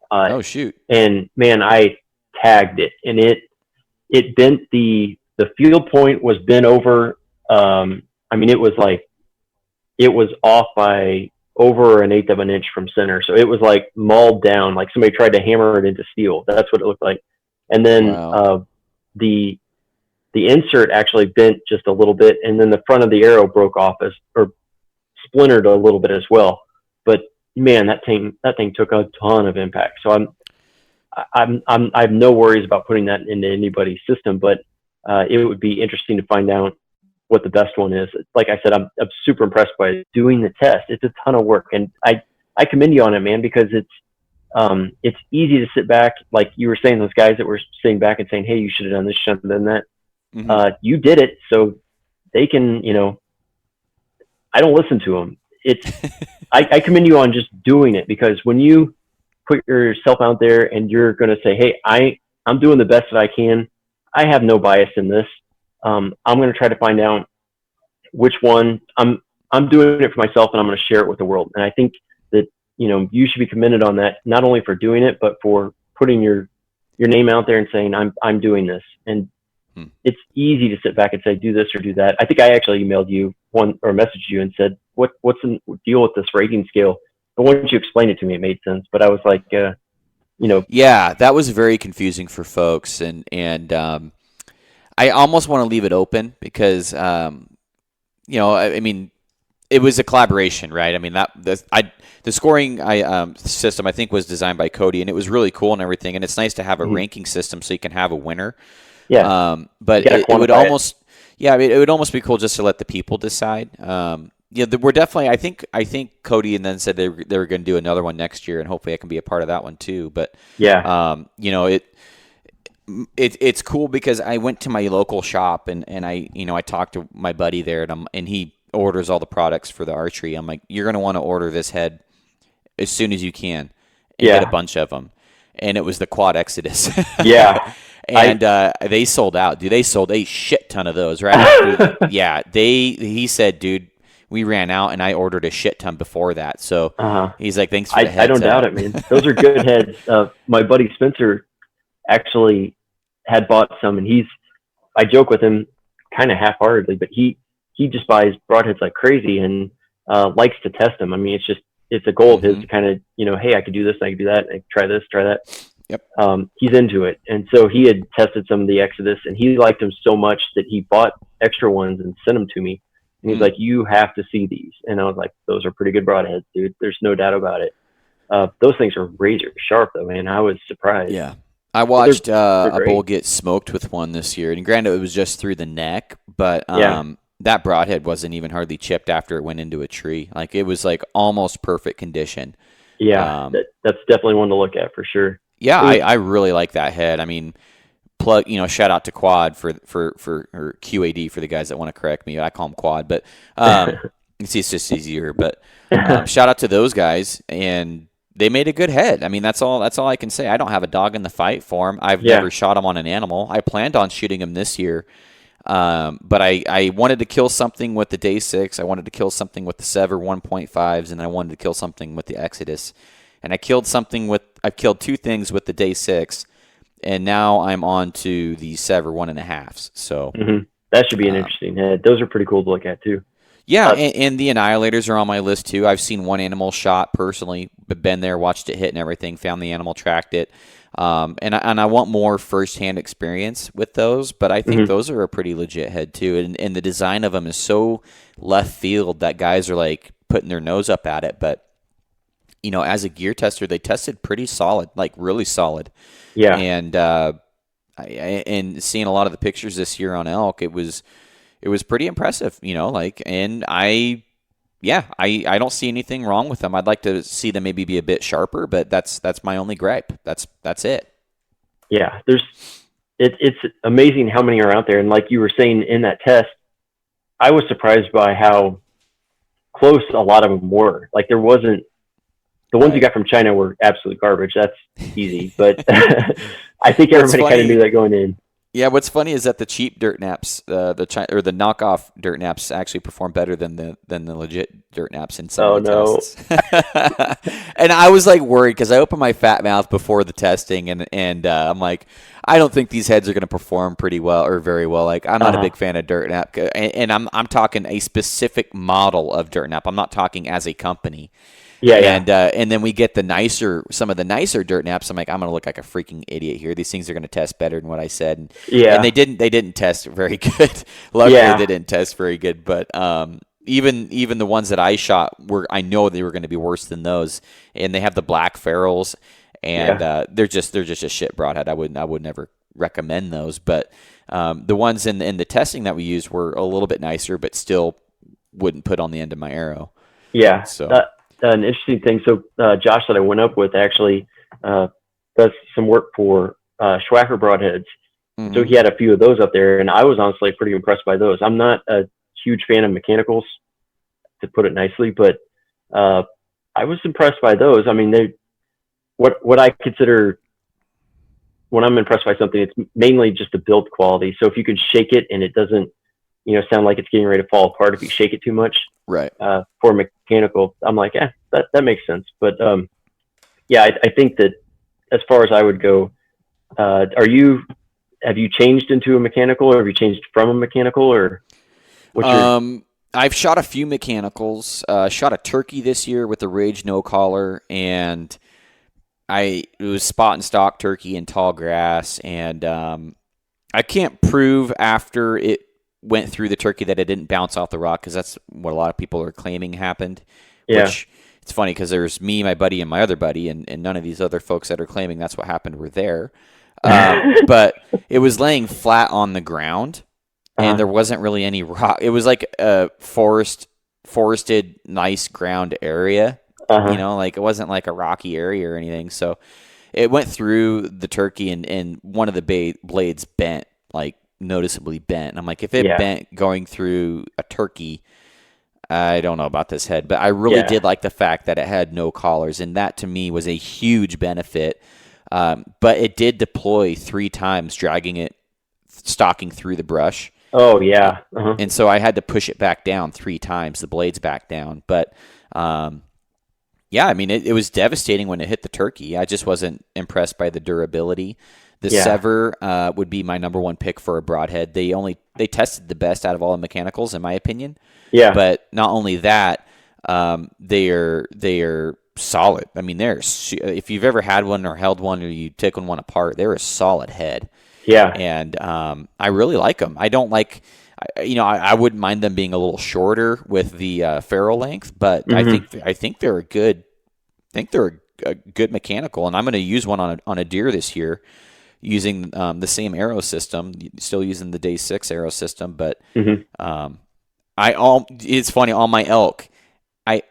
Oh shoot! And man, I tagged it, and it bent the field point was bent over. I mean, it was off by over an eighth of an inch from center. So it was like mauled down, like somebody tried to hammer it into steel. That's what it looked like. And then Wow. the insert actually bent just a little bit, and then the front of the arrow broke off or splintered a little bit as well. But man, that thing took a ton of impact. So I have no worries about putting that into anybody's system, but it would be interesting to find out what the best one is. Like I said, I'm super impressed by doing the test. It's a ton of work, and I commend you on it, man, because it's easy to sit back, like you were saying, those guys that were sitting back and saying, "Hey, you should have done this, should have done that." You did it, so they can, I don't listen to them. I commend you on just doing it, because when you put yourself out there and you're going to say, "Hey, I'm doing the best that I can. I have no bias in this. I'm going to try to find out which one I'm doing it for myself, and I'm going to share it with the world." And I think that, you should be commended on that, not only for doing it, but for putting your name out there and saying, I'm doing this. And it's easy to sit back and say, do this or do that. I think I actually emailed you or messaged you and said, what's the deal with this rating scale? But once you explained it to me, it made sense. But I was like, Yeah, that was very confusing for folks, and I almost want to leave it open because I mean, it was a collaboration, right? I mean, the scoring system I think was designed by Cody, and it was really cool and everything. And it's nice to have a ranking system so you can have a winner. Yeah. But it would almost, I mean, it would almost be cool just to let the people decide. We're definitely. I think Cody and then said they were going to do another one next year, and hopefully I can be a part of that one too. But it's cool because I went to my local shop and I talked to my buddy there, and he orders all the products for the archery. I'm like, you're going to want to order this head as soon as you can and get a bunch of them. And it was the Quad Exodus. Yeah. And they sold out, dude. They sold a shit ton of those, right? Yeah. He said, dude, we ran out, and I ordered a shit ton before that. So he's like, thanks for the heads I don't doubt it, man. Those are good heads. My buddy Spencer actually had bought some, and I joke with him kind of half-heartedly, but he just buys broadheads like crazy and likes to test them. I mean, it's a goal of his to kind of, hey, I could do this, I could do that, I could try this, try that. Yep. He's into it. And so he had tested some of the Exodus, and he liked them so much that he bought extra ones and sent them to me. And he's like, you have to see these. And I was like, those are pretty good broadheads, dude. There's no doubt about it. Those things are razor sharp, though, man. I was surprised. Yeah. I watched a bull get smoked with one this year. And granted, it was just through the neck, but that broadhead wasn't even hardly chipped after it went into a tree. Like, it was like almost perfect condition. Yeah, that's definitely one to look at for sure. Yeah, I really like that head. I mean, shout out to Quad for or QAD for the guys that want to correct me. I call them Quad, but it's just easier. But shout out to those guys, and they made a good head. I mean, that's all I can say. I don't have a dog in the fight for them. I've never shot them on an animal. I planned on shooting them this year, but I wanted to kill something with the Day 6. I wanted to kill something with the Sever 1.5s, and I wanted to kill something with the Exodus. And I've killed two things with the Day 6, and now I'm on to the Sever 1.5s. So that should be an interesting head. Those are pretty cool to look at too. Yeah, and the Annihilators are on my list too. I've seen one animal shot personally, but been there, watched it hit and everything, found the animal, tracked it. And I want more firsthand experience with those, but I think those are a pretty legit head too. And the design of them is so left field that guys are like putting their nose up at it. But, as a gear tester, they tested pretty solid, like really solid. Yeah. And and seeing a lot of the pictures this year on elk, it was pretty impressive, and I don't see anything wrong with them. I'd like to see them maybe be a bit sharper, but that's my only gripe. That's it. Yeah, it's amazing how many are out there. And like you were saying in that test, I was surprised by how close a lot of them were. Like there wasn't, the ones you got from China were absolute garbage. That's easy, but I think everybody kind of knew that going in. Yeah, what's funny is that the cheap dirt naps, the knockoff dirt naps, actually perform better than the legit dirt naps in some of the tests. And I was like worried because I opened my fat mouth before the testing, and I'm like, I don't think these heads are going to perform pretty well or very well. Like I'm not a big fan of dirt nap, and I'm talking a specific model of dirt nap. I'm not talking as a company. Yeah, and then we get some of the nicer dirt naps. I'm like, I'm gonna look like a freaking idiot here. These things are gonna test better than what I said. And they didn't test very good. Luckily, they didn't test very good. But even the ones that I shot I know they were going to be worse than those. And they have the black ferrules, and they're just a shit broadhead. I would never recommend those. But the ones in the testing that we used were a little bit nicer, but still wouldn't put on the end of my arrow. Yeah. So. An interesting thing. So Josh that I went up with actually does some work for Schwacker broadheads. Mm-hmm. So he had a few of those up there, and I was honestly pretty impressed by those. I'm not a huge fan of mechanicals, to put it nicely, but I was impressed by those. I mean, what I consider when I'm impressed by something, it's mainly just the build quality. So if you can shake it and it doesn't, sound like it's getting ready to fall apart if you shake it too much. Right. For mechanical, I'm like, that makes sense. But I think that as far as I would go, have you changed into a mechanical, or have you changed from a mechanical, or what's I've shot a few mechanicals. Shot a turkey this year with the Rage no collar, and it was spot and stock turkey in tall grass, and I can't prove after it went through the turkey that it didn't bounce off the rock, because that's what a lot of people are claiming happened. Yeah. Which it's funny because there's me, my buddy, and my other buddy, and none of these other folks that are claiming that's what happened were there. But it was laying flat on the ground, and there wasn't really any rock. It was like a forested, nice ground area. Like it wasn't like a rocky area or anything. So it went through the turkey, and one of the blades bent, like noticeably bent. And I'm like, if it bent going through a turkey, I don't know about this head. But I really did like the fact that it had no collars, and that to me was a huge benefit. But it did deploy 3 times, dragging it, stalking through the brush. Oh, yeah. And so I had to push it back down 3 times, the blades back down. But, I mean, it was devastating when it hit the turkey. I just wasn't impressed by the durability. The Sever would be my number one pick for a broadhead. They tested the best out of all the mechanicals, in my opinion. Yeah. But not only that, they are solid. I mean, if you've ever had one or held one, or you've taken one apart, they're a solid head. Yeah. And I really like them. I don't like, I wouldn't mind them being a little shorter with the ferrule length, but I think they're a good mechanical, and I'm going to use one on a deer this year, using the same arrow system, still using the Day 6 arrow system, but it's funny, on my elk, I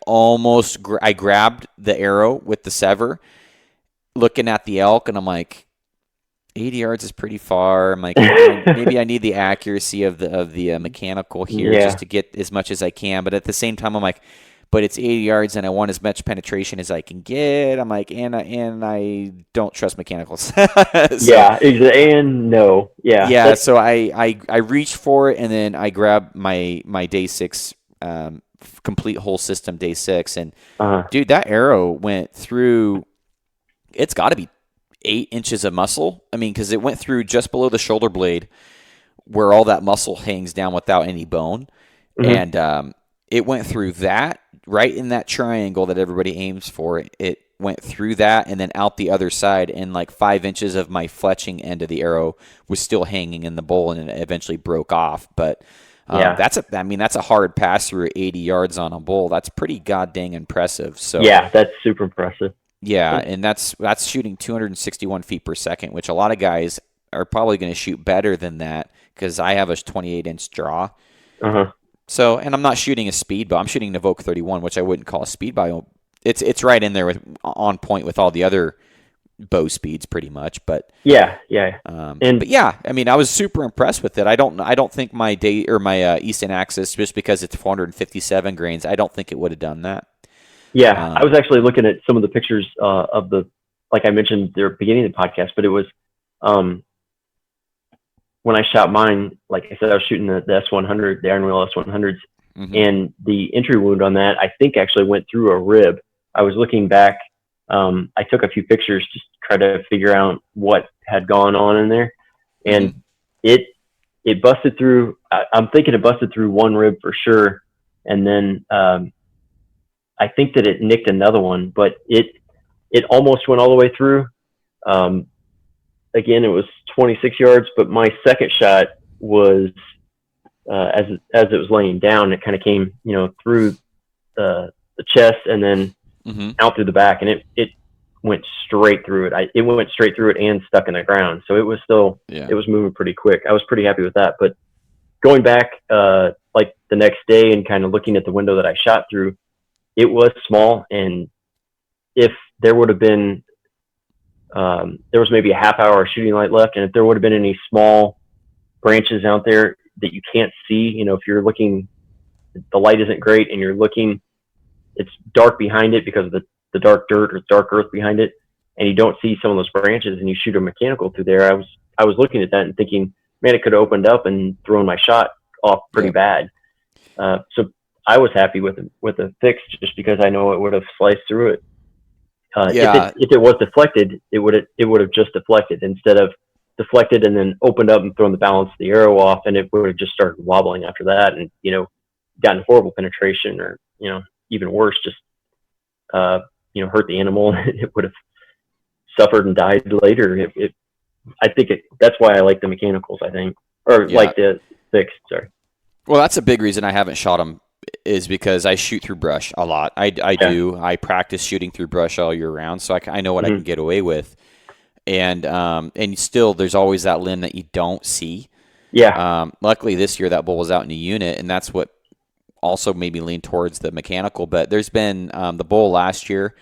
grabbed the arrow with the Sever, looking at the elk, and I'm like, 80 yards is pretty far. I'm like, maybe I need the accuracy of the mechanical here just to get as much as I can. But at the same time, I'm like, but it's 80 yards and I want as much penetration as I can get. I'm like, and I don't trust mechanicals. So I reached for it, and then I grabbed my Day 6 complete whole system Day 6, and dude, that arrow went through. It's got to be 8 inches of muscle. I mean, because it went through just below the shoulder blade, where all that muscle hangs down without any bone, and it went through that, right in that triangle that everybody aims for. It went through that and then out the other side, and like 5 inches of my fletching end of the arrow was still hanging in the bowl, and it eventually broke off. But that's a hard pass through 80 yards on a bull. That's pretty goddamn impressive. So that's super impressive. Yeah, and that's shooting 261 feet per second, which a lot of guys are probably going to shoot better than that, because I have a 28-inch draw. So, and I'm not shooting a speed bow. I'm shooting an Evoke 31, which I wouldn't call a speed bow. It's right in there on point with all the other bow speeds pretty much. But yeah. but yeah, I mean, I was super impressed with it. I don't think my Easton Axis, just because it's 457 grains, I don't think it would have done that. Yeah, I was actually looking at some of the pictures of like I mentioned at the beginning of the podcast, but it was when I shot mine, like I said, I was shooting the S100, the Iron Wheel S100s, and the entry wound on that, I think, actually went through a rib. I was looking back. I took a few pictures just to try to figure out what had gone on in there, and it busted through. I'm thinking it busted through one rib for sure, and then I think that it nicked another one, but it almost went all the way through. Again, it was 26 yards, but my second shot was as it was laying down, it kind of came, through the chest and then out through the back, and it went straight through it. It went straight through it and stuck in the ground, so it was still it was moving pretty quick. I was pretty happy with that. But going back like the next day and kind of looking at the window that I shot through, it was small, and if there would have been there was maybe a half hour of shooting light left, and if there would have been any small branches out there that you can't see, if you're looking, the light isn't great and you're looking, it's dark behind it because of the dark dirt or dark earth behind it, and you don't see some of those branches, and you shoot a mechanical through there. I was looking at that and thinking, man, it could have opened up and thrown my shot off pretty bad. So I was happy with the fix, just because I know it would have sliced through it. If it was deflected, it would have just deflected instead of deflected and then opened up and thrown the balance of the arrow off, and it would have just started wobbling after that, and gotten horrible penetration, or even worse, just hurt the animal. It would have suffered and died later. I think that's why I like the mechanicals. I think, or like the fixed. Sorry. Well, that's a big reason I haven't shot them, is because I shoot through brush a lot. I do. I practice shooting through brush all year round, so I know what I can get away with. And still, there's always that limb that you don't see. Yeah. Luckily, this year that bull was out in a unit, and that's what also made me lean towards the mechanical. But there's been the bull last year,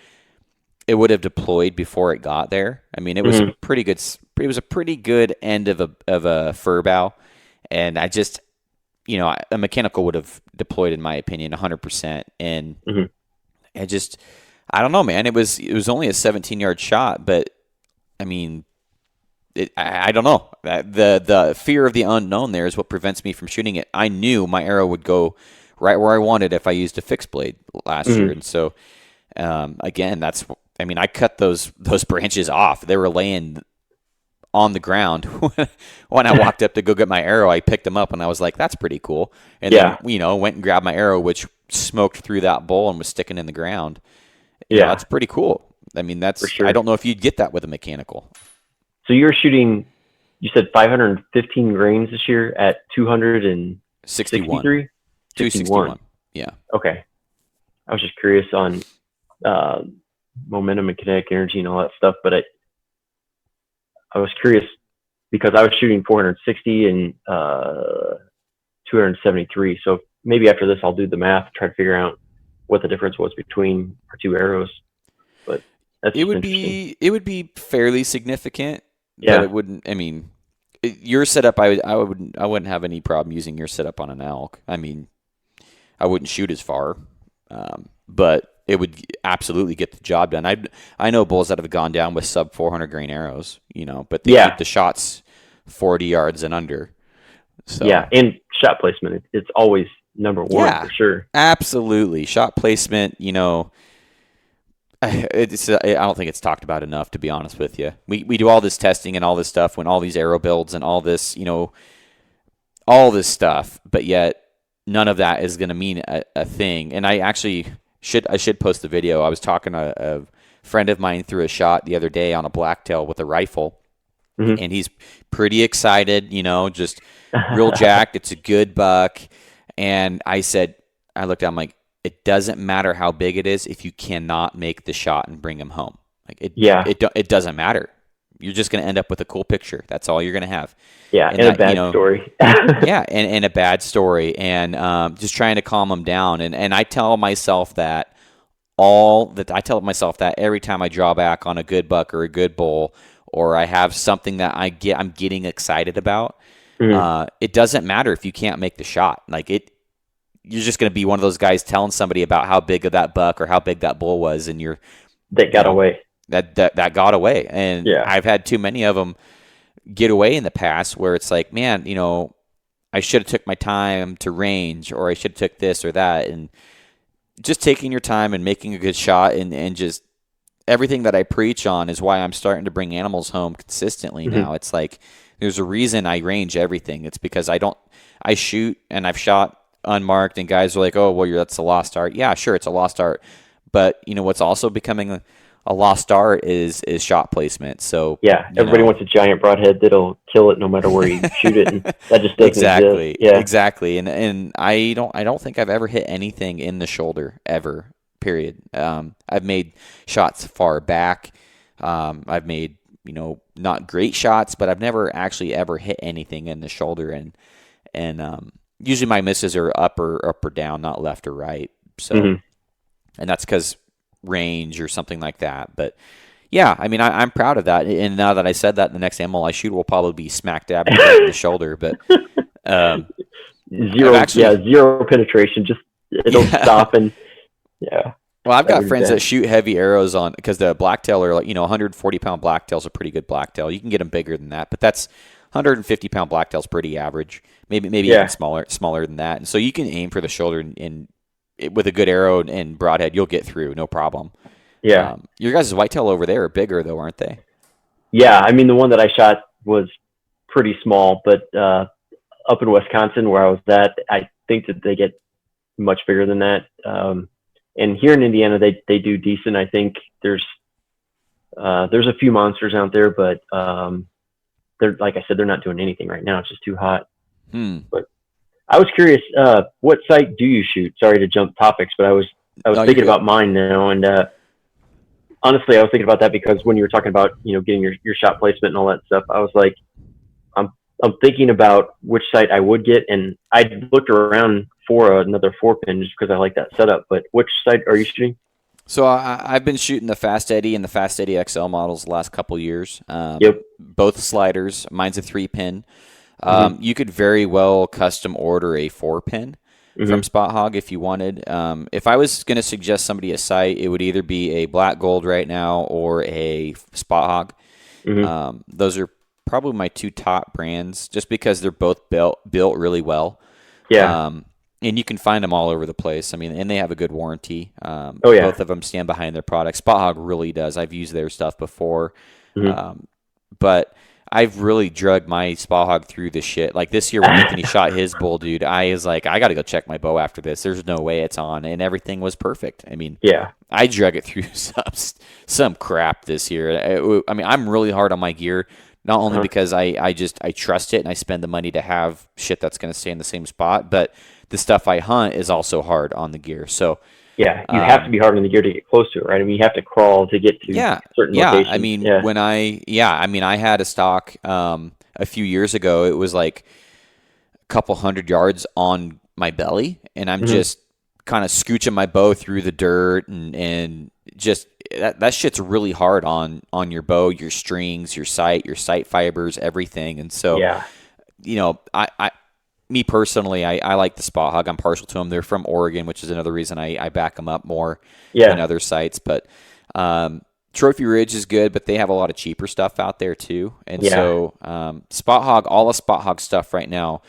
it would have deployed before it got there. I mean, it was a pretty good. It was a pretty good end of a fur bow, and I just, a mechanical would have deployed, in my opinion, 100%. And I don't know, man. It was only a 17-yard shot, but I mean, I don't know. The fear of the unknown there is what prevents me from shooting it. I knew my arrow would go right where I wanted if I used a fixed blade last year, and so again, I cut those branches off. They were laying on the ground when I walked up to go get my arrow. I picked them up and I was like, "That's pretty cool." And then went and grabbed my arrow, which smoked through that bowl and was sticking in the ground. Yeah, that's pretty cool. I mean, that's for sure. I don't know if you'd get that with a mechanical. So you're shooting, you said 515 grains this year at 261? 261. Yeah. Okay. I was just curious on momentum and kinetic energy and all that stuff, but I was curious because I was shooting 460 and 273. So maybe after this, I'll do the math, try to figure out what the difference was between our two arrows. But it would be fairly significant. Yeah. But it wouldn't. I mean, your setup, I wouldn't have any problem using your setup on an elk. I mean, I wouldn't shoot as far, but it would absolutely get the job done. I know bulls that have gone down with sub 400 grain arrows, but they keep the shots 40 yards and under. So yeah, and shot placement, it's always number one for sure. Absolutely, shot placement. I don't think it's talked about enough, to be honest with you. We do all this testing and all this stuff, when all these arrow builds and all this, all this stuff, but yet none of that is going to mean a thing. And I actually should post the video. I was talking to a friend of mine threw a shot the other day on a blacktail with a rifle, and he's pretty excited, just real jacked. It's a good buck. And I looked at him like, it doesn't matter how big it is if you cannot make the shot and bring him home. It doesn't matter. You're just going to end up with a cool picture. That's all you're going to have. Yeah, and a bad story. Yeah, and a bad story, and just trying to calm them down. And I tell myself that I tell myself that every time I draw back on a good buck or a good bull, or I have something that I'm getting excited about. It doesn't matter if you can't make the shot. Like you're just going to be one of those guys telling somebody about how big of that buck or how big that bull was, and that got away. That got away. And Yeah. I've had too many of them get away in the past where it's like, man, I should have took my time to range, or I should have took this or that. And just taking your time and making a good shot and just everything that I preach on is why I'm starting to bring animals home consistently now. It's like there's a reason I range everything. It's because I shoot and I've shot unmarked, and guys are like, oh, well, that's a lost art. Yeah, sure, it's a lost art. But what's also becoming a lost art is shot placement. So yeah, everybody wants a giant broadhead that'll kill it no matter where you shoot it, and that just doesn't exist. Yeah, exactly. And I don't think I've ever hit anything in the shoulder ever. Period. I've made shots far back. I've made not great shots, but I've never actually ever hit anything in the shoulder. And usually my misses are up or down, not left or right. So, and that's because range or something like that. But yeah, I mean, I'm proud of that. And now that I said that, the next animal I shoot will probably be smack dab right in the shoulder. But zero penetration. Just it'll stop and yeah. Well, I've got friends that shoot heavy arrows on, because the blacktail are 140-pound blacktail's a pretty good blacktail. You can get them bigger than that, but that's 150-pound blacktail's pretty average. Maybe even smaller than that. And so you can aim for the shoulder and with a good arrow and broadhead, you'll get through, no problem. Yeah. Your guys' whitetail over there are bigger though, aren't they? Yeah, I mean the one that I shot was pretty small, but up in Wisconsin where I was at, I think that they get much bigger than that. And here in Indiana, they do decent. I think there's a few monsters out there, but they're, like I said, they're not doing anything right now. It's just too hot. But I was curious, what site do you shoot? Sorry to jump topics, but I was thinking about mine now, and honestly, I was thinking about that because when you were talking about getting your shot placement and all that stuff, I was like, I'm thinking about which site I would get, and I looked around for another 4-pin just because I like that setup. But which site are you shooting? So I've been shooting the Fast Eddie and the Fast Eddie XL models the last couple years. Both sliders. Mine's a 3-pin. You could very well custom order a 4-pin from Spot Hog if you wanted. If I was going to suggest somebody a site, it would either be a Black Gold right now or a Spot Hog. Those are probably my two top brands, just because they're both built really well. Yeah. And you can find them all over the place. I mean, and they have a good warranty. Both of them stand behind their products. Spot Hog really does. I've used their stuff before. But I've really drugged my Spot Hog through this shit. Like this year when Anthony shot his bull, dude, I was like, I got to go check my bow after this. There's no way it's on. And everything was perfect. I mean, I drug it through some crap this year. I mean, I'm really hard on my gear. Not only because I trust it and I spend the money to have shit that's going to stay in the same spot, but the stuff I hunt is also hard on the gear. So yeah, you have to be hard on the gear to get close to it, right? I mean, you have to crawl to get to certain locations. I mean, I had a stock a few years ago. It was like a couple 100 yards on my belly, and I'm just kind of scooching my bow through the dirt and just that shit's really hard on your bow, your strings, your sight fibers, everything. And so, me personally, I like the Spot Hog. I'm partial to them. They're from Oregon, which is another reason I back them up more than other sites. But Trophy Ridge is good, but they have a lot of cheaper stuff out there too. And so Spot Hog, all the Spot Hog stuff right now,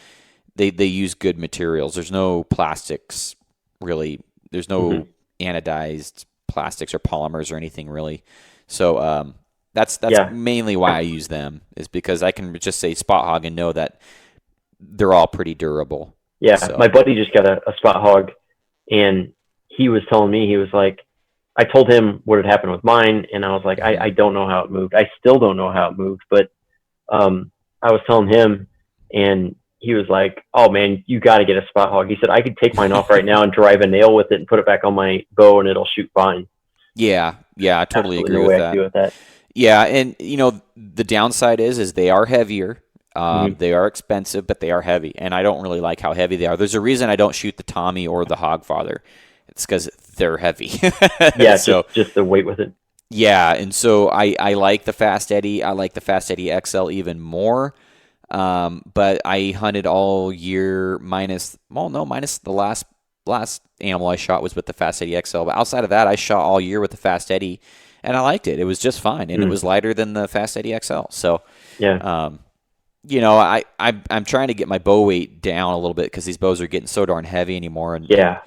they use good materials. There's no plastics really. There's no anodized plastics or polymers or anything really. So that's mainly why I use them, is because I can just say Spot Hog and know that they're all pretty durable. Yeah, so. My buddy just got a Spot Hog, and he was telling me, he was like, I told him what had happened with mine, and I was like, I don't know how it moved. I still don't know how it moved, but I was telling him, and he was like, oh man, you got to get a Spot Hog. He said, I could take mine off right now and drive a nail with it and put it back on my bow and it'll shoot fine. Yeah, I totally agree with that. Yeah, and the downside is they are heavier. They are expensive, but they are heavy, and I don't really like how heavy they are. There's a reason I don't shoot the Tommy or the Hogfather. It's because they're heavy. Yeah, So just the weight with it. yeah, and so I like the Fast Eddie. I like the Fast Eddie XL even more. But I hunted all year minus the last animal I shot was with the Fast Eddie XL. But outside of that, I shot all year with the Fast Eddie, and I liked it. It was just fine, and it was lighter than the Fast Eddie XL. So Yeah. I'm trying to get my bow weight down a little bit because these bows are getting so darn heavy anymore. And Yeah.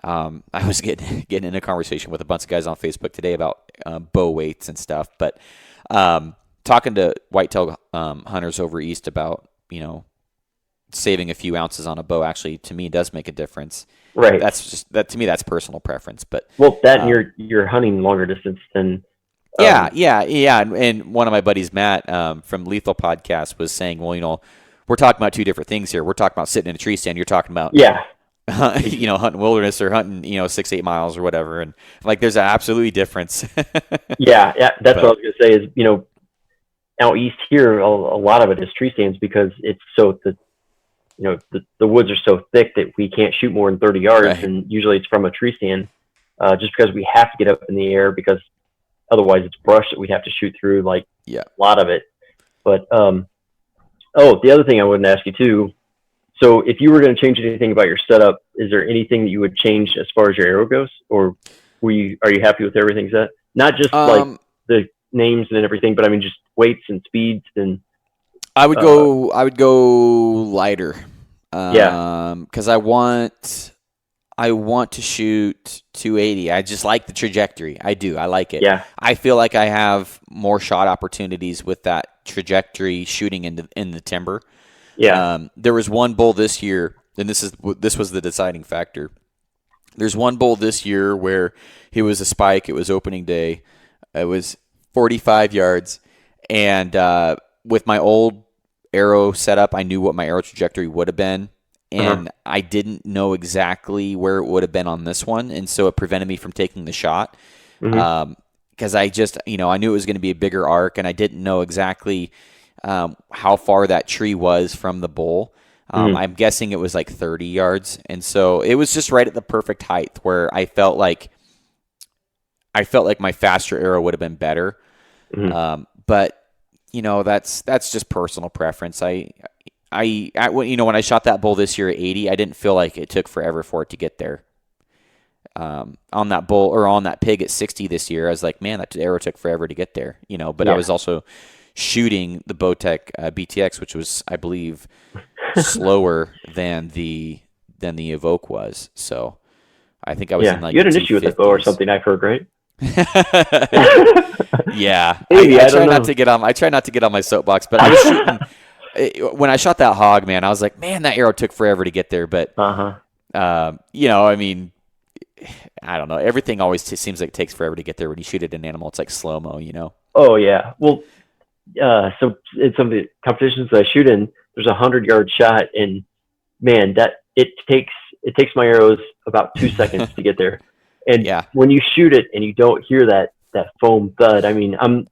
I was getting in a conversation with a bunch of guys on Facebook today about bow weights and stuff. But talking to whitetail hunters over east about saving a few ounces on a bow actually to me does make a difference. Right. To me that's personal preference. But and you're hunting longer distance than. Yeah. And one of my buddies, Matt, from Lethal Podcast, was saying, well, we're talking about two different things here. We're talking about sitting in a tree stand. You're talking about, hunting wilderness or hunting, 6-8 miles or whatever. And like, there's an absolutely difference. Yeah. That's what I was going to say is, out east here, a lot of it is tree stands because it's so the woods are so thick that we can't shoot more than 30 yards. Right. And usually it's from a tree stand, just because we have to get up in the air because otherwise it's brush that we'd have to shoot through, a lot of it. But, the other thing I wanted to ask you too, so if you were going to change anything about your setup, is there anything that you would change as far as your arrow goes? Or are you happy with everything set? Not just the names and everything, but I mean, just weights and speeds and. I would go lighter. Cause I want to shoot 280. I just like the trajectory. I do. I like it. Yeah. I feel like I have more shot opportunities with that trajectory shooting in the timber. Yeah. There was one bull this year, and this was the deciding factor. There's one bull this year where it was a spike. It was opening day. It was 45 yards, and with my old arrow setup, I knew what my arrow trajectory would have been. And I didn't know exactly where it would have been on this one, and so it prevented me from taking the shot. Because I just, I knew it was going to be a bigger arc, and I didn't know exactly how far that tree was from the bull. I'm guessing it was like 30 yards, and so it was just right at the perfect height where I felt like my faster arrow would have been better. But that's just personal preference. When I shot that bull this year at 80, I didn't feel like it took forever for it to get there. On that bull or on that pig at 60 this year, I was like, man, that arrow took forever to get there. But I was also shooting the Bowtech BTX, which was, I believe, slower than the Evoke was. So I think I was in like. You had an issue with the bow or something, I've heard, right? Yeah, Maybe, I try not to get on my soapbox, but I was shooting. When I shot that hog, man, I was like, man, that arrow took forever to get there. But, I mean, I don't know. Everything always seems like it takes forever to get there when you shoot at an animal. It's like slow-mo, Oh, yeah. Well, so in some of the competitions that I shoot in, there's a 100-yard shot, and, man, it takes my arrows about 2 seconds to get there. And when you shoot it and you don't hear that foam thud, I mean, I'm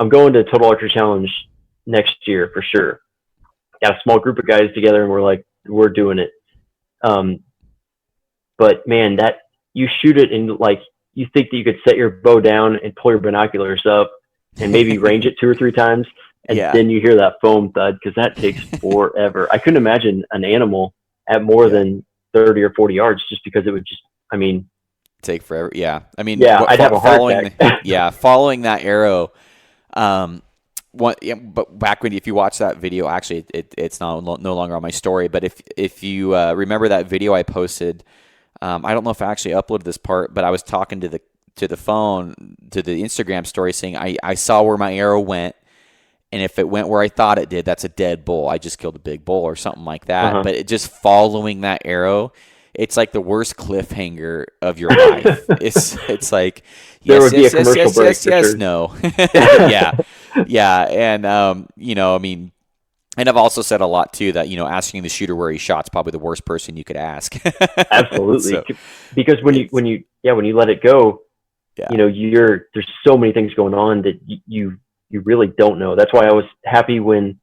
going to Total Archery Challenge next year for sure. Got a small group of guys together, and we're doing it. But man, that you shoot it and you think that you could set your bow down and pull your binoculars up and maybe range it 2 or 3 times, and then you hear that foam thud because that takes forever. I couldn't imagine an animal at more than 30 or 40 yards just because it would just, take forever. Yeah. I mean, I'd have a heart attack. Following that arrow, but back if you watch that video, actually, it's no longer on my story. But if you remember that video I posted, I don't know if I actually uploaded this part, but I was talking to the Instagram story saying I saw where my arrow went, and if it went where I thought it did, that's a dead bull. I just killed a big bull or something like that. But just following that arrow, it's like the worst cliffhanger of your life. It's like yes, no, yeah, and I mean, and I've also said a lot too that asking the shooter where he shot's probably the worst person you could ask. Absolutely, because when you let it go, there's so many things going on that you really don't know. That's why I was happy when.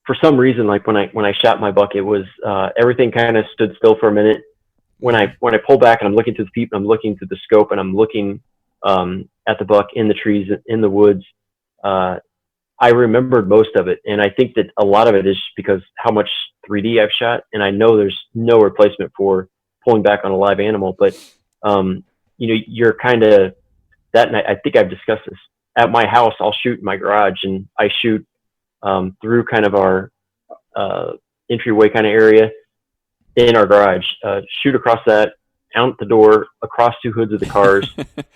For some reason, like when I shot my buck, it was everything kind of stood still for a minute, when I pull back and I'm looking through the peep, and I'm looking through the scope, and I'm looking at the buck in the trees, in the woods, I remembered most of it. And I think that a lot of it is because how much 3D I've shot. And I know there's no replacement for pulling back on a live animal, but, you're kind of that. And I think I've discussed this at my house. I'll shoot in my garage, and I shoot through kind of our entryway kind of area in our garage, shoot across that, out the door, across two hoods of the cars,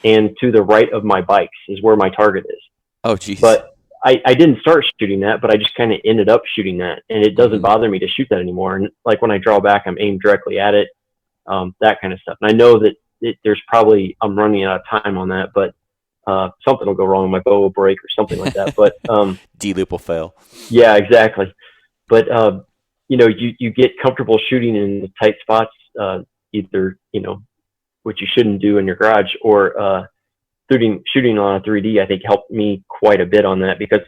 and to the right of my bikes is where my target is. Oh, geez. But I didn't start shooting that, but I just kind of ended up shooting that, and it doesn't bother me to shoot that anymore. And like when I draw back, I'm aimed directly at it, that kind of stuff. And I know that there's probably, I'm running out of time on that, but something will go wrong. My bow will break or something like that. But D-loop will fail. Yeah, exactly. But you get comfortable shooting in the tight spots, either which you shouldn't do in your garage, or shooting on a 3D, I think helped me quite a bit on that, because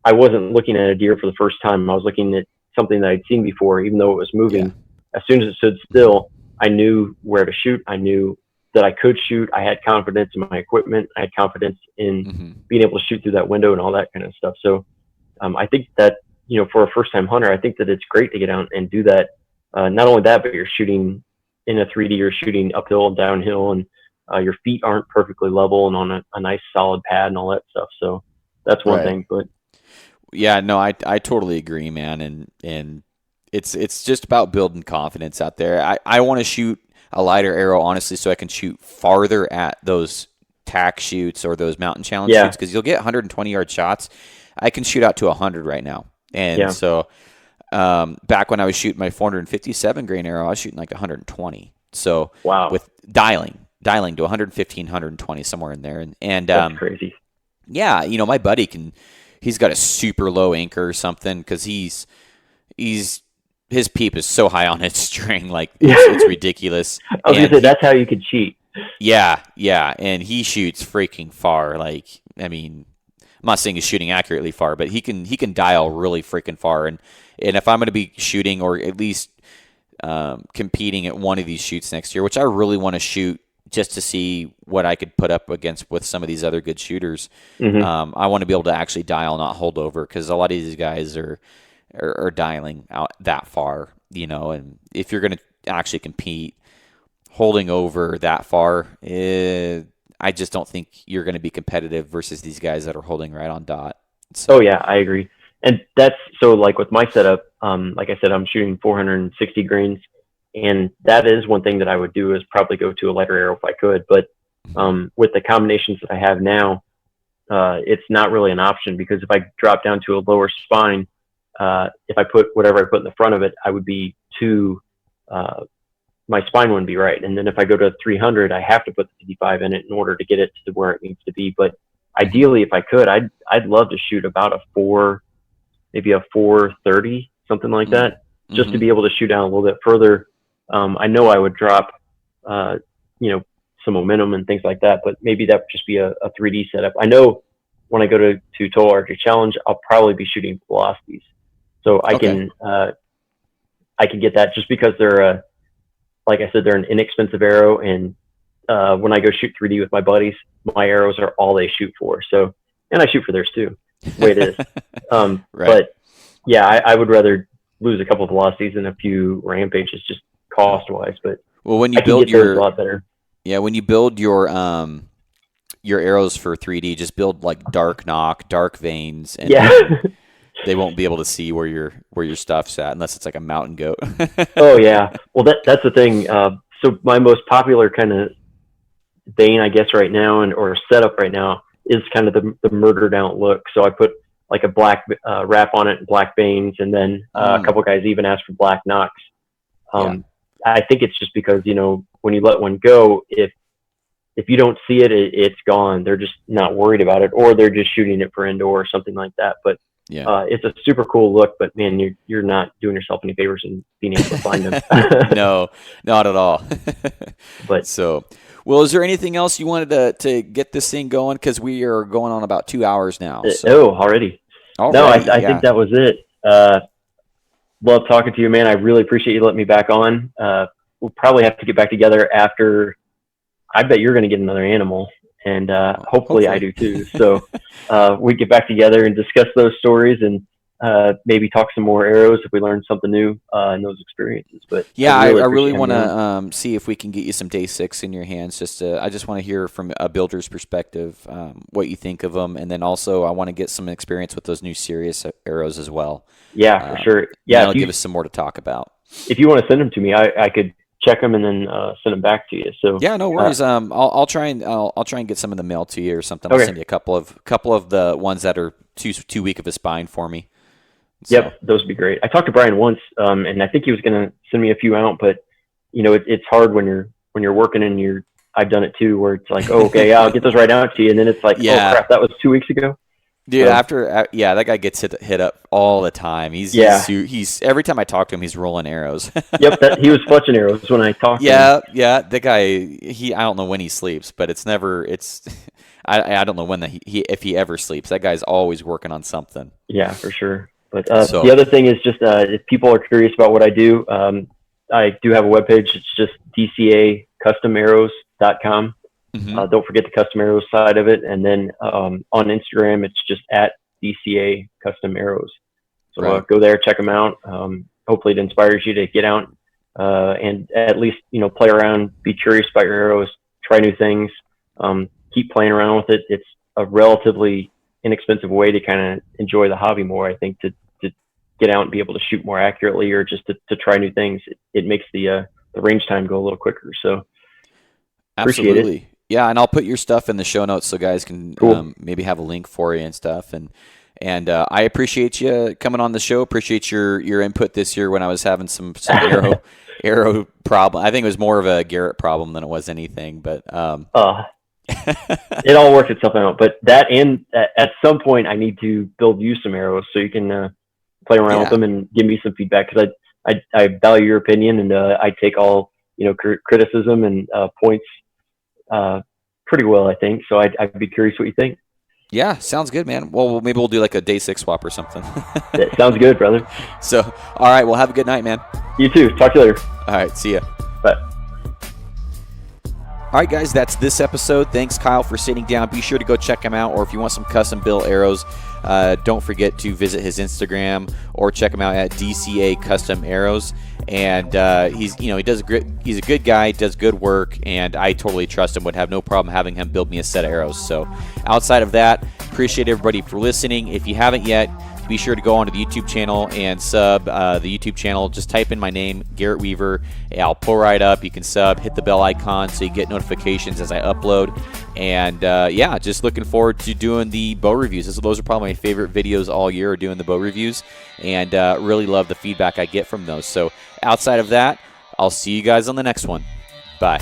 I wasn't looking at a deer for the first time. I was looking at something that I'd seen before, even though it was moving. Yeah. As soon as it stood still, I knew where to shoot. I knew that I could shoot. I had confidence in my equipment. I had confidence in being able to shoot through that window and all that kind of stuff. So I think that, for a first time hunter, I think that it's great to get out and do that. Not only that, but you're shooting in a 3D, you're shooting uphill and downhill, and your feet aren't perfectly level and on a nice solid pad and all that stuff. So that's one thing. But yeah, no, I totally agree, man. And it's just about building confidence out there. I want to shoot a lighter arrow, honestly, so I can shoot farther at those tack shoots or those mountain challenge shoots, because you'll get 120-yard shots. I can shoot out to 100 right now. And so back when I was shooting my 457 grain arrow, I was shooting like 120. So with dialing to 115, 120, somewhere in there. And that's crazy. Yeah, my buddy he's got a super low anchor or something, because his peep is so high on its string, like it's ridiculous. I was going to say, that's how you could cheat. Yeah, and he shoots freaking far. Like, I mean, I'm not saying he's shooting accurately far, but he can dial really freaking far. And if I'm going to be shooting, or at least competing at one of these shoots next year, which I really want to shoot just to see what I could put up against with some of these other good shooters, I want to be able to actually dial, not hold over, because a lot of these guys are dialing out that far, and if you're going to actually compete, holding over that far, I just don't think you're going to be competitive versus these guys that are holding right on dot. So. Oh yeah, I agree. And that's, so like with my setup, like I said, I'm shooting 460 grains, and that is one thing that I would do, is probably go to a lighter arrow if I could. But with the combinations that I have now, it's not really an option, because if I drop down to a lower spine, if I put whatever I put in the front of it, I would be my spine wouldn't be right. And then if I go to 300, I have to put the 55 in it in order to get it to where it needs to be. But ideally, if I could, I'd love to shoot about maybe a 430, something like that, just to be able to shoot down a little bit further. I know I would drop, some momentum and things like that, but maybe that would just be a 3D setup. I know when I go to Total Archery Challenge, I'll probably be shooting velocities. So I can get that, just because they're like I said, they're an inexpensive arrow. And when I go shoot 3D with my buddies, my arrows are all they shoot for. So, and I shoot for theirs too, the way it is. Right. But yeah, I would rather lose a couple of velocities than a few rampages, just cost wise. But when you build a lot better. Yeah, when you build your arrows for 3D, just build like dark nock, dark veins, and they won't be able to see where your stuff's at unless it's like a mountain goat. Oh yeah, well that's the thing. So my most popular kind of vein, I guess, right now, or setup right now, is kind of the murdered out look. So I put like a black wrap on it and black veins, and then a couple guys even asked for black nocks. I think it's just because, when you let one go, if you don't see it, it's gone. They're just not worried about it, or they're just shooting it for indoor or something like that. But it's a super cool look, but man, you're not doing yourself any favors in being able to find them. No, not at all. But so, well, is there anything else you wanted to get this thing going? Because we are going on about 2 hours now. So. Already. No, I think that was it. Love talking to you, man. I really appreciate you letting me back on. we'll probably have to get back together after. I bet you're going to get another animal, and hopefully I do too. So we get back together and discuss those stories, and maybe talk some more arrows if we learn something new in those experiences. But yeah, I really want to see if we can get you some day 6 in your hands. I just want to hear from a builder's perspective what you think of them, and then also I want to get some experience with those new Sirius arrows as well. Yeah, for sure. Yeah, that'll give us some more to talk about. If you want to send them to me, I could check them and then send them back to you. So yeah, no worries. I'll try and get some in the mail to you or something. I'll send you a couple of the ones that are too weak of a spine for me. So. Yep, those would be great. I talked to Brian once, and I think he was going to send me a few out, but it's hard when you're working and I've done it too, where it's like, oh, okay, I'll get those right out to you, and then it's like, oh crap, that was 2 weeks ago. Dude, that guy gets hit up all the time. He's every time I talk to him, he's rolling arrows. Yep, he was fletching arrows when I talked to him. Yeah, the guy, I don't know when he sleeps, but I don't know when if he ever sleeps. That guy's always working on something. Yeah, for sure. But the other thing is just if people are curious about what I do, I do have a webpage. It's just DCAcustomarrows.com. Mm-hmm. Don't forget the custom arrows side of it. And then on Instagram, it's just at DCA Custom Arrows. So go there, check them out. Hopefully it inspires you to get out and at least, play around, be curious about your arrows, try new things, keep playing around with it. It's a relatively inexpensive way to kind of enjoy the hobby more, I think, to get out and be able to shoot more accurately or just to try new things. It makes the range time go a little quicker. So appreciate it. Yeah, and I'll put your stuff in the show notes so guys can maybe have a link for you and stuff. And I appreciate you coming on the show. Appreciate your input this year when I was having some arrow problem. I think it was more of a Garrett problem than it was anything. But it all worked itself out. But that, and at some point I need to build you some arrows so you can play around with them and give me some feedback, because I value your opinion, and I take all criticism and points pretty well, I think. So I'd be curious what you think. Yeah, sounds good, man. Well, maybe we'll do like a day 6 swap or something. That sounds good, brother. So, all right, well, have a good night, man. You too. Talk to you later. All right, see ya. Bye. All right, guys, that's this episode. Thanks, Kyle, for sitting down. Be sure to go check him out, or if you want some custom built arrows, don't forget to visit his Instagram or check him out at DCA Custom Arrows. And he's a good guy, does good work, and I totally trust him. Would have no problem having him build me a set of arrows. So, outside of that, appreciate everybody for listening. If you haven't yet, be sure to go onto the YouTube channel and sub the YouTube channel. Just type in my name, Garrett Weaver. I'll pull right up. You can sub, hit the bell icon so you get notifications as I upload. And just looking forward to doing the bow reviews. Those are probably my favorite videos all year, are doing the bow reviews, and really love the feedback I get from those. So outside of that, I'll see you guys on the next one. Bye.